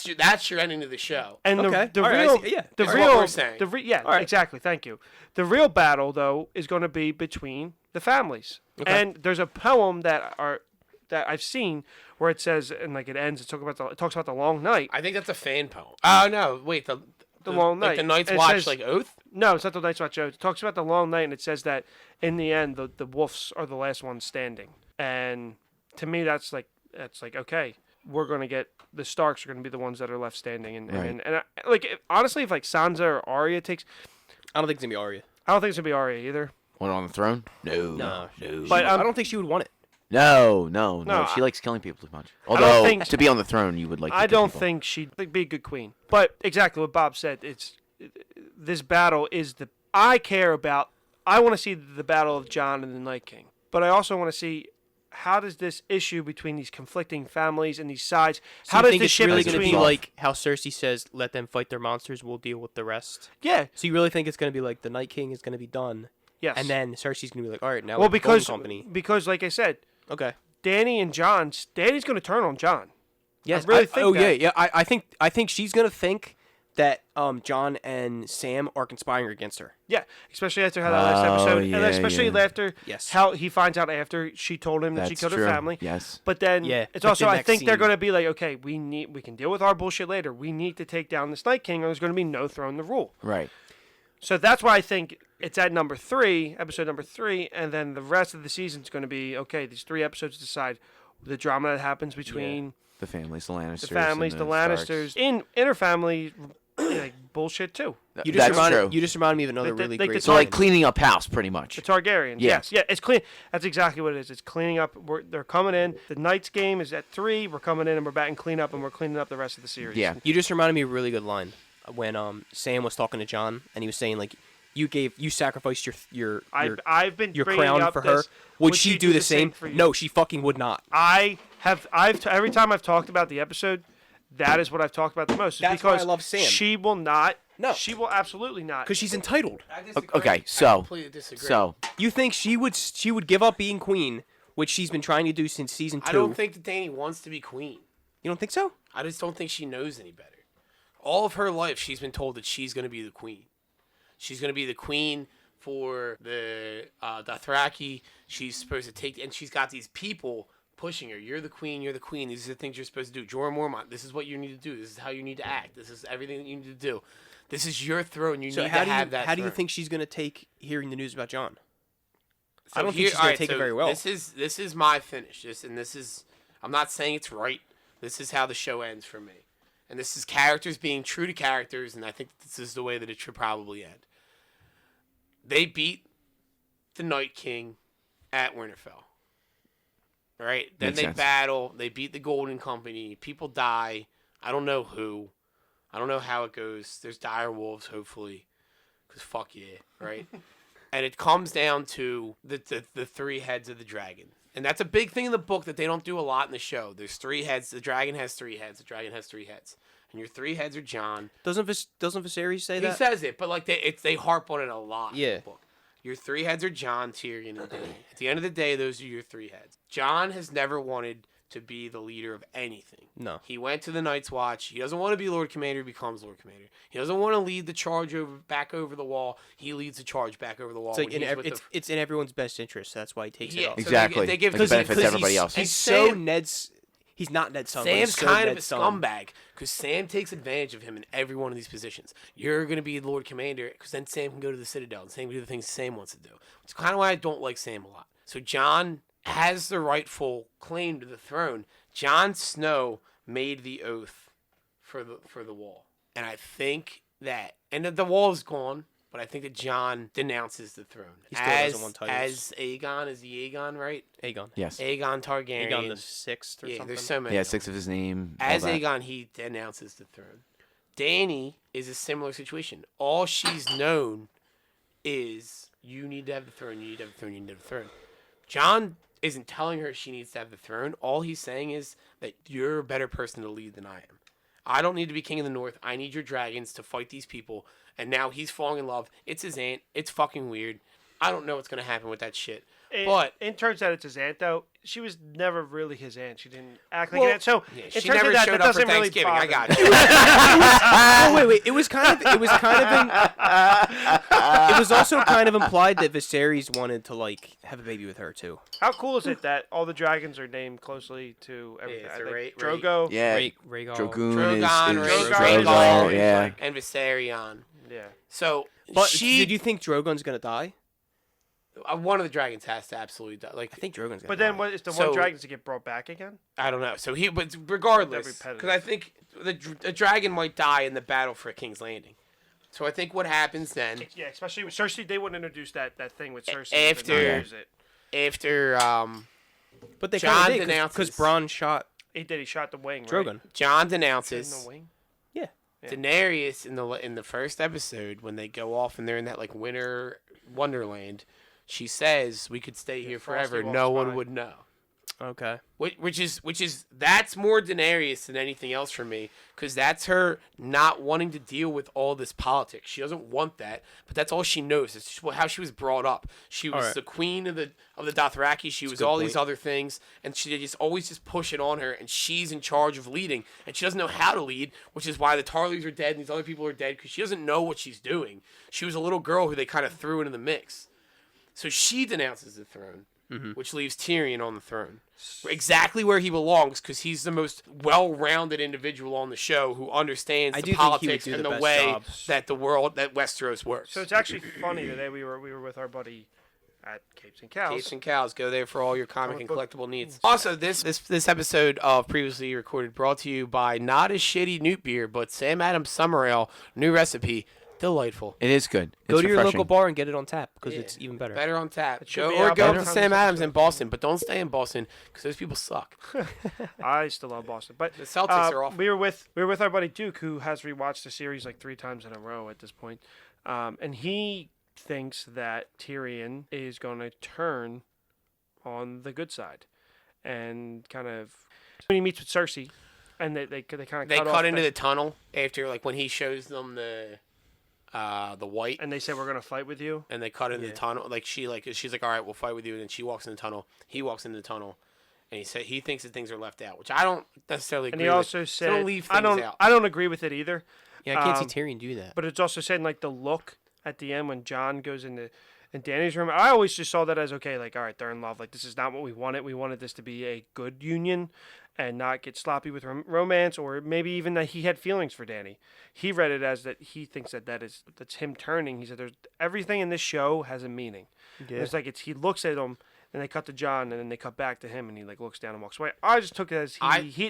so that's your ending to the show. And Okay. the All right, I real, see. Yeah. the That's real, what we're saying. yeah, exactly. Thank you. The real battle though is going to be between the families. And there's a poem that I've seen where it says, and like it ends. It talks about the long night. I think that's a fan poem. Oh no, wait, the long like night. the Night's And it Watch says- like Oath. No, it's not the Night's Watch Oath. It talks about the long night, and it says that in the end, the wolves are the last ones standing. And to me, that's like okay, we're gonna get the Starks are gonna be the ones that are left standing. And honestly, if like Sansa or Arya takes, I don't think it's gonna be Arya. I don't think it's gonna be Arya either. One on the throne? No. No. But I don't think she would want it. No. No, She likes killing people too much. don't Although think- to be on the throne, you would like. To I kill don't people. think she'd be a good queen. But exactly what Bob said. This battle is I care about. I want to see the battle of Jon and the Night King. But I also want to see how does this issue between these conflicting families and these sides. So how you does think this it's ship really between? gonna be like how Cersei says, "Let them fight their monsters. We'll deal with the rest." Yeah. So you really think it's gonna be like the Night King is gonna be done, Yes. and then Cersei's gonna be like, "All right, now well, we're the Golden because company." like I said, Okay. Danny's going to turn on Jon. Yes. really think oh that. yeah. I think she's gonna think that Jon and Sam are conspiring against her. Yeah, especially after how that last Oh, episode, yeah, and especially yeah. after Yes. how he finds out after she told him that she That's killed true. her family. Yes. But then Yeah, it's like also the I next think they're scene. going to be like, okay, we can deal with our bullshit later. We need to take down this Night King, or there's going to be no throne to rule. Right. So that's why I think it's at number 3, episode number 3, and then the rest of the season's going to be okay. These 3 episodes decide the drama that happens between The families, the Lannisters. the families, and the Starks. Lannisters, in interfamily like bullshit too. You That's true. true. You just reminded me of another Like the- really like the great. So like line. cleaning up house, pretty much. The Targaryens. Yeah. Yes. Yeah. It's clean. That's exactly what it is. It's cleaning up. They're coming in. The Knights game is at 3. We're coming in and we're batting clean up and we're cleaning up the rest of the series. Yeah. You just reminded me of a really good line when Sam was talking to John and he was saying like you sacrificed your I've been your bringing crown up for her. this. Would she do the same? for you? No, she fucking would not. I've every time I've talked about the episode, that is what I've talked about the most. Is That's why I because love Sam. She will not. No. She will absolutely not. Because she's entitled. I disagree. Okay, I so completely disagree. You think she would give up being queen, which she's been trying to do since season 2? I don't think that Dany wants to be queen. You don't think so? I just don't think she knows any better. All of her life, she's been told that she's going to be the queen. She's going to be the queen for the Dothraki. She's supposed to take, and she's got these people pushing her. You're the queen. You're the queen. These are the things you're supposed to do. Jorah Mormont. This is what you need to do. This is how you need to act. This is everything that you need to do. This is your throne. You So need how to do you have that. how do you throne. think she's gonna take hearing the news about John? So I don't think here- she's gonna alright, take it so very well. This is my finish. This is I'm not saying it's right. This is how the show ends for me. And this is characters being true to characters, and I think this is the way that it should probably end. They beat the Night King at Winterfell. Right? Then Makes they sense. battle, they beat the Golden Company, people die. I don't know who. I don't know how it goes. There's dire wolves, hopefully. Because fuck yeah, right? And it comes down to the 3 heads of the dragon. And that's a big thing in the book that they don't do a lot in the show. There's 3 heads. The dragon has 3 heads. The dragon has 3 heads. And your 3 heads are Jon. Doesn't Viserys say He that? says it, but like they harp on it a lot in Yeah. the book. Your 3 heads are Jon, Tyrion, and Dany. At the end of the day, those are your 3 heads. Jon has never wanted to be the leader of anything. No. He went to the Night's Watch. He doesn't want to be Lord Commander. He becomes Lord Commander. He doesn't want to lead the charge back over the wall. He leads the charge back over the wall. It's like when he's with it's in everyone's best interest. That's why he takes it Yeah, off. so Exactly. they give Like it benefits Because everybody he's, else. He's And so Sam- Ned's. He's not Ned's son. but he's Sam's so kind of a Ned's son. scumbag because Sam takes advantage of him in every one of these positions. You're going to be Lord Commander because then Sam can go to the Citadel and Sam can do the things Sam wants to do. It's kind of why I don't like Sam a lot. So Jon has the rightful claim to the throne. Jon Snow made the oath for the wall, and I think that the wall is gone. But I think that Jon denounces the throne He still doesn't want titles. as Aegon. Is he Aegon, right? Aegon. Yes. Aegon Targaryen. Aegon the 6th or yeah, something. there's so many. Yeah, of them. 6 of his name. all As that. Aegon, he denounces the throne. Dany is a similar situation. All she's known is you need to have the throne, you need to have the throne, you need to have the throne. Jon isn't telling her she needs to have the throne. All he's saying is that you're a better person to lead than I am. I don't need to be king of the north. I need your dragons to fight these people. And now he's falling in love. It's his aunt. It's fucking weird. I don't know what's going to happen with that shit. But it turns out it's his aunt, though. She was never really his aunt. She didn't act like Well, an aunt. So yeah, it she turns never out showed that up for doesn't really Thanksgiving. I bother got me. you. Oh wait. It was kind of. It was also kind of implied that Viserys wanted to like have a baby with her too. How cool is it that all the dragons are named closely to everything? Yeah, so Like Ra- Drogo. Yeah. Rhaegar. Dragoon Drogon, is Rhaegar, Drogon, Drogo, is yeah. like- and Viserion. Yeah. So But she, did you think Drogon's gonna die? one of the dragons has to absolutely die. Like I think Drogon's gonna. But then, die. what is the So- one dragon to get brought back again? I don't know. So but regardless, repetitive. because I think the dragon might die in the battle for King's Landing. So I think what happens then Yeah, especially with Cersei. They wouldn't introduce that thing with Cersei. After- They didn't use it. after But they Jon kind of did denounces- because Bronn shot He did. He shot the wing. Right? Drogon. Jon In denounces the wing. Yeah. Yeah. Daenerys in the first episode when they go off and they're in that like winter wonderland. She says we could stay here Frosty forever. walks No one by. would know. Okay. Which is that's more Daenerys than anything else for me, because that's her not wanting to deal with all this politics. She doesn't want that, but that's all she knows. It's just how she was brought up. She was Alright. the queen of the Dothraki. She was good all these point. other things, and she just always just push it on her. And she's in charge of leading, and she doesn't know how to lead, which is why the Tarlys are dead and these other people are dead, because she doesn't know what she's doing. She was a little girl who they kind of threw into the mix. So she denounces the throne, which leaves Tyrion on the throne. Exactly where he belongs, because he's the most well-rounded individual on the show who understands I the do think he would politics do and the the best way job. that that Westeros works. So it's actually funny today. We were with our buddy at Capes and Cows. Capes and Cows, go there for all your comic and Comic collectible needs. Also, this episode of Previously Recorded brought to you by not as shitty Newt beer, but Sam Adams Summer Ale, new recipe, delightful. It is good. Go It's to your refreshing. local bar and get it on tap because Yeah. it's even better. Better on tap. should Go be or out go by to the time Sam this Adams in episode- Boston, but don't stay in Boston because those people suck. I still love Boston, but The Celtics are awful. We were with our buddy Duke, who has rewatched the series like 3 times in a row at this point, and he thinks that Tyrion is going to turn on the good side, and kind of when he meets with Cersei, and they kind of They cut, cut off into the tunnel after, like, when he shows them the white, and they say we're going to fight with you. and they cut into the tunnel. She's like, all right, we'll fight with you. And then she walks in the tunnel. He walks in the tunnel, and he thinks that things are left out, which I don't necessarily And agree he with. also So don't said, leave I things out. don't agree with it either. Yeah, I can't Um, see Tyrion do that. But it's also said in, like, the look at the end when John goes in Danny's room. I always just saw that as, okay, like, all right, they're in love. Like, this is not what we wanted. We wanted this to be a good union and not get sloppy with romance, or maybe even that he had feelings for Danny. He read it as that he thinks that's him turning. He said there's everything in this show has a meaning. Yeah. It's like he looks at him and they cut to John and then they cut back to him and he like looks down and walks away. I just took it as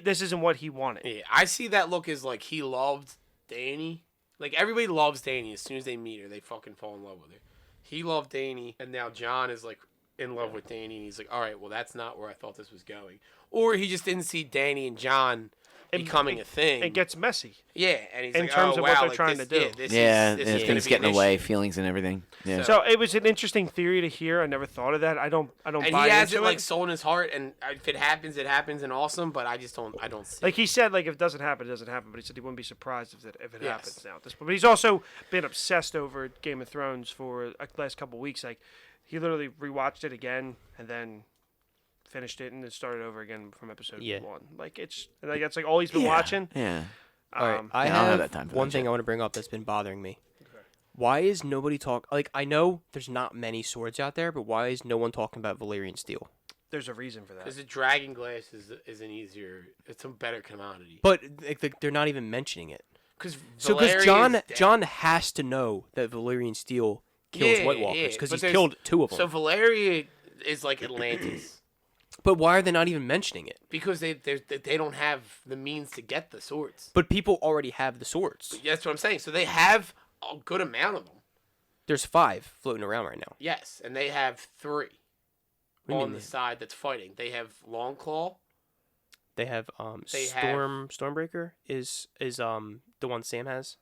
this isn't what he wanted. Yeah, I see that look as, like, he loved Danny. Like, everybody loves Danny. As soon as they meet her, they fucking fall in love with her. He loved Danny, and now John is, like, in love with Danny, and he's like, all right, well, that's not where I thought this was going. Or he just didn't see Danny and John becoming a thing. It gets messy. Yeah, and he's in like, terms oh, of what wow, they're like, trying this, to do. Yeah, this Yeah, is, this and is gonna things be getting an away, issue. feelings and everything. Yeah. So it was an interesting theory to hear. I never thought of that. I don't And buy he has into it, like, soul in his heart, and if it happens, and awesome, but I don't see Like he said, like if it doesn't happen, it doesn't happen. But he said he wouldn't be surprised if it Yes. happens now at this point. But he's also been obsessed over Game of Thrones for the last couple weeks. Like he literally rewatched it again and then finished it and then started over again from episode 1. Like that's like all he's been watching. Yeah. All right, I yeah, I don't have have that time for one that thing shit. I want to bring up that's been bothering me. Why is nobody like I know there's not many swords out there, but why is no one talking about Valyrian steel? There's a reason for that. Because the dragon glass is an easier, it's a better commodity. But they're not even mentioning it. Because John has to know that Valyrian steel kills White Walkers because he's killed 2 of them. So Valeria is like Atlantis. But why are they not even mentioning it? Because they don't have the means to get the swords. But people already have the swords. That's what I'm saying. So they have a good amount of them. There's 5 floating around right now. Yes, and they have 3 What do you on mean the they- side that's fighting. They have Longclaw. They have They have- Stormbreaker is the one Sam has,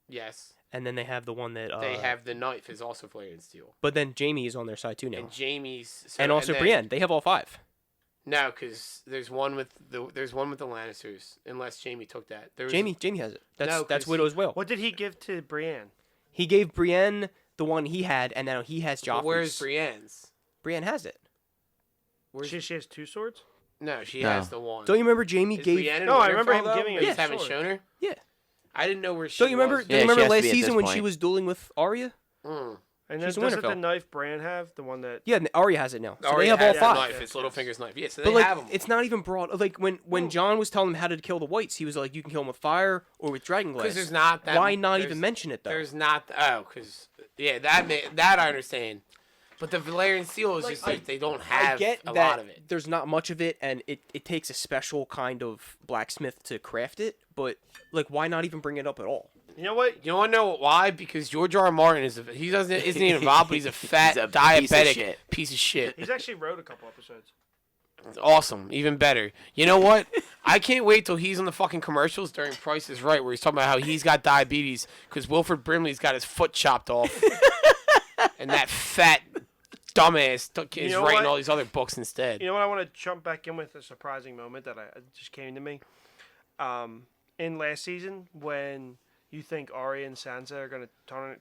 Yes. and then they have the one that They have the knife is also Valyrian steel. But then Jamie is on their side too now, And Jamie's so, and also then- Brienne. They have all 5. No, because there's one with the Lannisters. Unless Jamie took that. Jamie has it. That's No, 'cause Widow's will. What did he give to Brienne? He gave Brienne the one he had, and now he has But Joffrey's. where's Brienne's? Brienne has it. She has 2 swords? No, she No. has the one. Don't you remember Jamie Is gave? Brienne in No, I remember Winterfell, him though? giving her They the just haven't sword. shown her. Yeah. I didn't know where she. Don't you remember? was. Don't you Yeah, remember she has to last be at season this when she point. was dueling with Arya? Mm. And then She's in doesn't the Winterfell. knife Bran have? The one that... Yeah, and Arya has it now. So Arya they have all had that 5. Knife. It's Littlefinger's knife. Yeah, so But they like, have them. it's not even broad. Like when John was telling him how to kill the Whites, he was like, "You can kill them with fire or with dragon glass." Because there's not that. Why not there's- even mention it though? There's not. Because that I understand. But the Valyrian steel is just like they don't have I get a that lot of it. there's not much of it, and it takes a special kind of blacksmith to craft it. But like, why not even bring it up at all? You know what? You want to know why? Because George R. R. Martin isn't even involved, but he's a fat He's a diabetic piece of shit. piece of shit. He's actually wrote a couple episodes. It's awesome, even better. You know what? I can't wait till he's on the fucking commercials during Price is Right, where he's talking about how he's got diabetes because Wilford Brimley's got his foot chopped off, and that fat dumbass is know writing what? all these other books instead. You know what? I want to jump back in with a surprising moment that just came to me. In last season, when you think Arya and Sansa are going to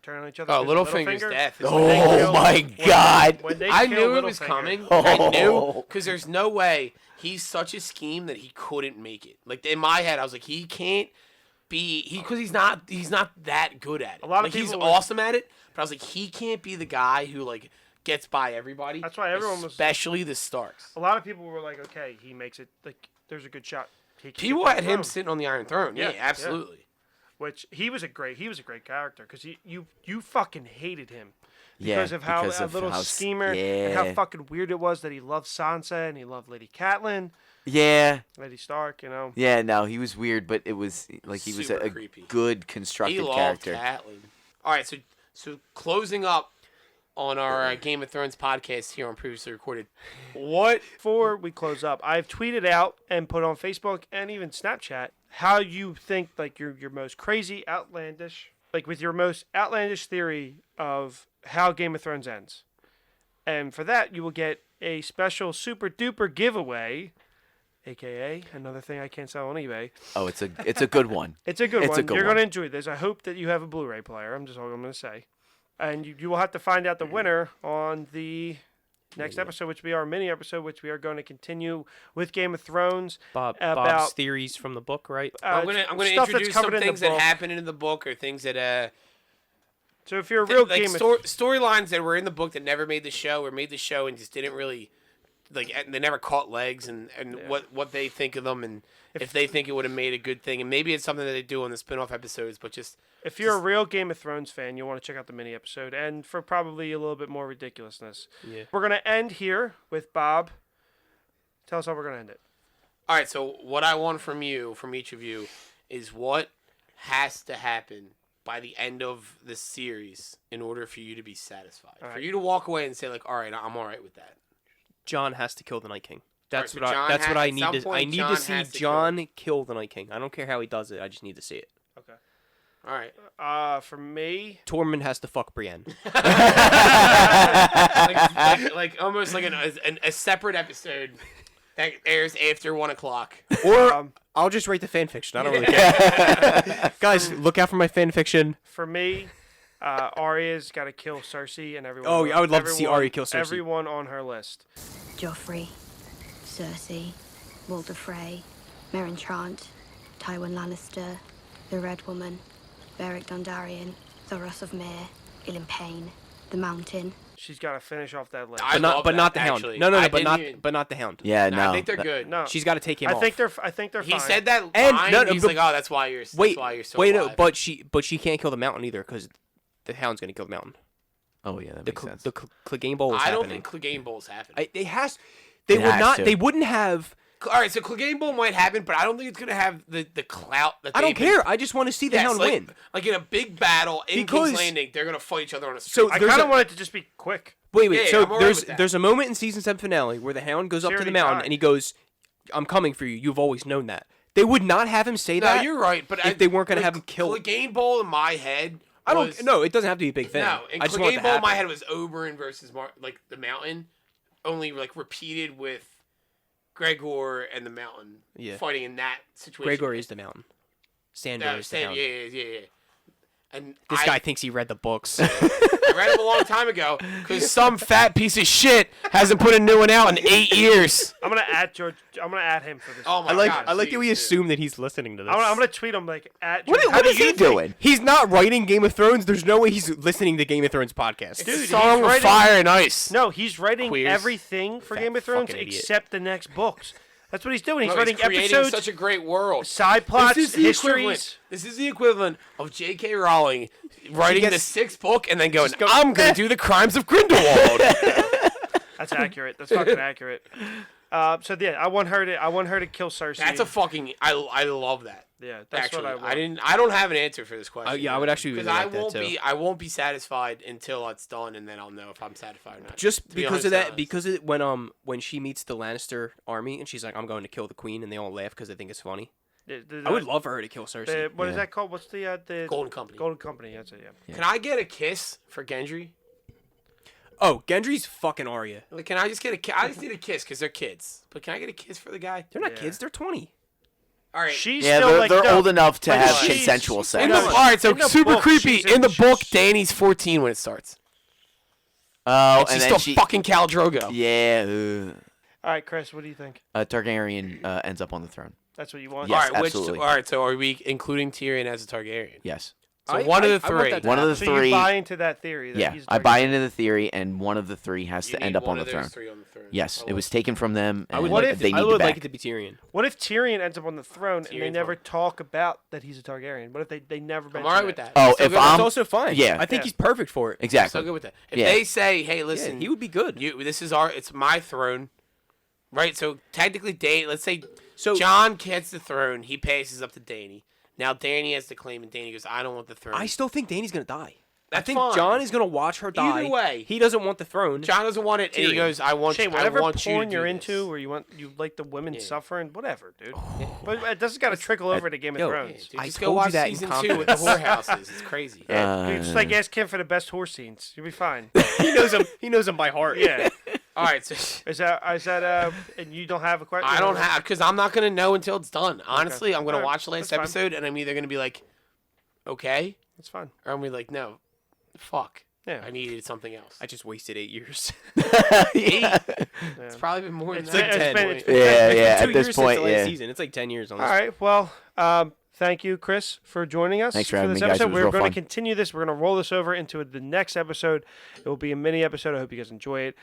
turn on each other. Oh, because of Littlefinger's death. Is When they kill- when they I kill knew it was Littlefinger- coming. I knew because there's no way he's such a scheme that he couldn't make it. Like in my head, I was like, he can't be because he's not that good at it. A lot of like, he's people were- awesome at it, but I was like, he can't be the guy who like gets by everybody. That's why everyone was- especially the Starks. A lot of people were like, okay, he makes it. Like, there's a good shot. He can People get had the him throne. sitting on the Iron Throne. Yeah, Yeah, absolutely. Which he was a great character because you fucking hated him because of how because a of little how schemer and how yeah. fucking weird it was that he loved Sansa and he loved Lady Catelyn, Yeah. Lady Stark. You know. Yeah, no, he was weird, but it was like he was Super a creepy. good He constructed loved character. Catelyn. All right, so closing up on our Game of Thrones podcast here on Previously Recorded. What? Before we close up, I've tweeted out and put on Facebook and even Snapchat how you think like your most crazy, outlandish, like with your most outlandish theory of how Game of Thrones ends. And for that, you will get a special super duper giveaway, aka another thing I can't sell on eBay. Oh, it's a good one. It's a good It's one. a good You're one. going to enjoy this. I hope that you have a Blu-ray player. I'm just all I'm going to say. And you will have to find out the winner on the next episode, which will be our mini episode, which we are going to continue with Game of Thrones. Bob's about theories from the book, right? I'm gonna stuff that's introduce some covered in the things that book. happen in the book or things that So if you're a real like Game of storylines that were in the book that never made the show or made the show and just didn't really like they never caught legs and what they think of them and if they think it would have made a good thing and maybe it's something that they do on the spin-off episodes but just if you're a real Game of Thrones fan, you'll want to check out the mini episode, and for probably a little bit more ridiculousness. Yeah. We're going to end here with Bob. Tell us how we're going to end it. all right, so what I want from each of you is what has to happen by the end of the series in order for you to be satisfied. All For right. you to walk away and say like, all right, I'm all right with that. Jon has to kill the Night King. That's so what Jon that's what has- I at need some to. I point, need Jon to see has to Jon kill the Night King. I don't care how he does it. I just need to see it. Okay. All right. For me, Tormund has to fuck Brienne. like almost like a separate episode that airs after 1 o'clock. Or I'll just write the fan fiction. I don't really care. Guys, look out for my fan fiction. for me, Arya's got to kill Cersei and everyone. Oh, yeah, I would love to see Arya kill Cersei. Everyone on her list. Joffrey, Cersei, Walder Frey, Meryn Trant, Tywin Lannister, the Red Woman, Beric Dondarrion, Thoros of Myr, Ilan Payne, the Mountain. She's got to finish off that list. I But not, love but that, not the actually. Hound. No, I but didn't not even- the Hound. Yeah, no. I think they're good. no, She's got to take him off. I think they're He fine. said that And- line. no, no, he's but- like, "Oh, that's why you're. Wait, that's why you're so wait, no, alive." but she can't kill the Mountain either because the Hound's gonna kill the Mountain. Oh yeah, that The makes sense. Clegane Bowl is I don't happening. think Clegane Bowl's happening. It has. They It would has not. to. They wouldn't have. All right, so Clegane Bowl might happen, but I don't think it's gonna have the clout that I don't they've been- care. I just want to see the Yes, Hound like, win. Like in a big battle in Because- King's Landing, they're gonna fight each other on a street. So I there's kind a- of want it to just be quick. Wait. Yeah, So I'm alright with that. there's a moment in season 7 finale where the Hound goes up to already the mountain died. and he goes, "I'm coming for you. You've always known that." They would not have him say no, that. you're right, but if they weren't gonna have him killed. Clegane Bowl in my head. I don't. was- No, it doesn't have to be a big thing. No, in I just want it Clegane to Bowl in my happen. head was Oberyn versus like the Mountain, only like repeated with Gregor and the Mountain Yeah. fighting in that situation. Gregor is the Mountain. Sandor No, is the Sam, Hound. yeah. And This I, guy thinks he read the books. I read him a long time ago because some fat piece of shit hasn't put a new one out in 8 years. I'm gonna add George. I'm gonna add him for this. Oh my I like god! that we please, assume that he's listening to this. I'm gonna tweet him like at. What George- what is he doing? He's not writing Game of Thrones. There's no way he's listening to Game of Thrones podcast. dude. he's Song of writing- Fire and Ice. No, he's writing Queers. everything for Fat Game of Thrones fucking idiot. except the next books. That's what he's doing. He's No, writing creating episodes, such a great world. side plots, This is the equivalent. histories. This is the equivalent of J.K. Rowling writing gets- the 6th book and then going, "I'm gonna do the Crimes of Grindelwald." That's accurate. That's fucking accurate. So yeah, I want her to kill Cersei. That's a fucking. I love that. yeah. That's Actually, what I want. I don't have an answer for this question. yeah, I would actually because really I like that won't too. be. I won't be satisfied until it's done, and then I'll know if I'm satisfied or not. Just To be because honest, of that, honest. because when she meets the Lannister army and she's like, "I'm going to kill the queen," and they all laugh because they think it's funny. I would love for her to kill Cersei. What is that called? What's the Golden Company. Golden Company. That's it. Yeah. Can I get a kiss for Gendry? Oh, Gendry's fucking Arya. Like, can I just get a kiss? I just need a kiss because they're kids. But can I get a kiss for the guy? They're not Yeah. kids. They're 20. All right. She's Yeah, still like they're no, old enough to like, have she's- consensual sex. In the, No, all right, so in the super book, creepy. she's In the a- book, Dany's 14 when it starts. Oh, And she's and still then she. fucking Khal Drogo. Yeah. All right, Chris. What do you think? Targaryen ends up on the throne. That's what you want. Yes, all right, absolutely. all right, so are we including Tyrion as a Targaryen? Yes. So one of the I want three. that to One of the So three. you buy into that theory? That Yeah, he's I buy Targaryen. into the theory, and one of the three has You to need end up one on the of those throne. three on the throne. Yes, I it was like taken from them, I and would What like if- they I need would it like back. it to be Tyrion. What if Tyrion ends up on the throne and they Tyrion's never one. talk about that he's a Targaryen? What if they never I'm mention alright with that. Oh, Still if good with I'm- That's also fine. yeah. I think Yeah. he's perfect for it. that. Exactly. Still good with that. If Yeah. they say, "Hey, Yeah, listen, he would be good. this is it's my throne," right? So technically, let's say So- John gets the throne, he passes up to Dany. Now Dany has the claim, and Dany goes, "I don't want the throne." I still think Dany's gonna die. I That's think fine. John is gonna watch her die. Either way. he doesn't want the throne. John doesn't want it, and he Tyrion. goes, "I want, Shane, I whatever want you to porn do you're this." into, where you like the women Yeah. suffering, whatever, dude. But it doesn't got to trickle over to Game of yo, Yeah, Thrones. dude, I just go told you watch that in season 2 with the whorehouses. It's crazy. Yeah, dude, just like ask Kim for the best horse scenes. You'll be fine. he knows him. He knows him by heart. Yeah. All right, so Is that and you don't have a question? I don't have because I'm not gonna know until it's done. Honestly, I'm gonna Alright, watch the last that's fine. episode, and I'm either gonna be like, "Okay," It's fine. or I'm gonna be like, "No, fuck." Yeah. I needed something else. I just wasted 8 years. Yeah. It's probably been more than It's that. like 10. Point. It's been- Yeah, yeah. It's been 2 At this years point, since the last yeah. season. It's like 10 years on All this. right. Well, thank you, Chris, for joining us. Thanks for having this me, guys. It episode. was We're real going fun. to continue this. We're going to roll this over into the next episode. It will be a mini episode. I hope you guys enjoy it.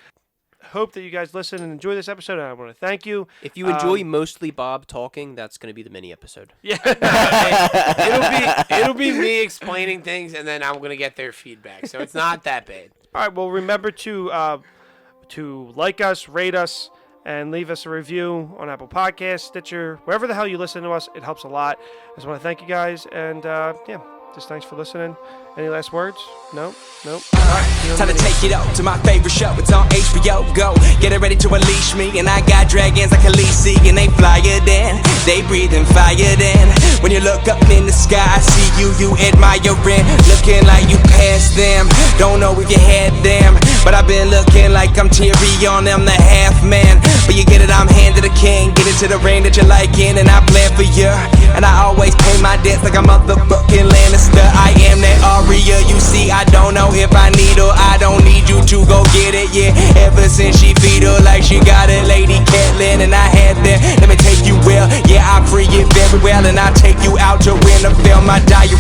Hope that you guys listen and enjoy this episode. And I want to thank you. If you enjoy mostly Bob talking, that's going to be the mini episode. Yeah. It'll be me explaining things, and then I'm gonna get their feedback. So it's not that bad. All right. Well, remember to like us, rate us, and leave us a review on Apple Podcasts, Stitcher, wherever the hell you listen to us. It helps a lot. I just want to thank you guys, and yeah, just thanks for listening. Any last words? Nope. Time to take it up to my favorite show. It's on HBO Go. Get it ready to unleash me. And I got dragons like Khaleesi. And they flyer then. They breathing fire then. When you look up in the sky, I see you admiring. Looking like you passed them. Don't know if you had them. But I've been looking like I'm Tyrion. I'm the half man. But you get it, I'm hand to the king. Get into the ring that you liking. And I plan for you. And I always pay my debts like a motherfucking Lannister. I am that Arya. You see, I don't know if I need her. I don't need you to go get it, yeah. Ever since she feed her like she got it, Lady Catelyn, and I had that. Let me take you well, yeah, I free it very well. And I take you out to Winterfell, my diary.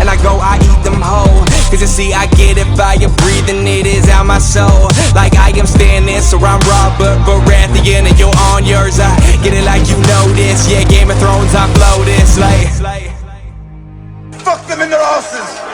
And I go, I eat them whole. Cause you see, I get it by you breathing, it is out my soul. Like I am standing, so I'm Robert Baratheon, and you're on yours. I get it like you know this, yeah, Game of Thrones, I flow this like Fuck them in their asses!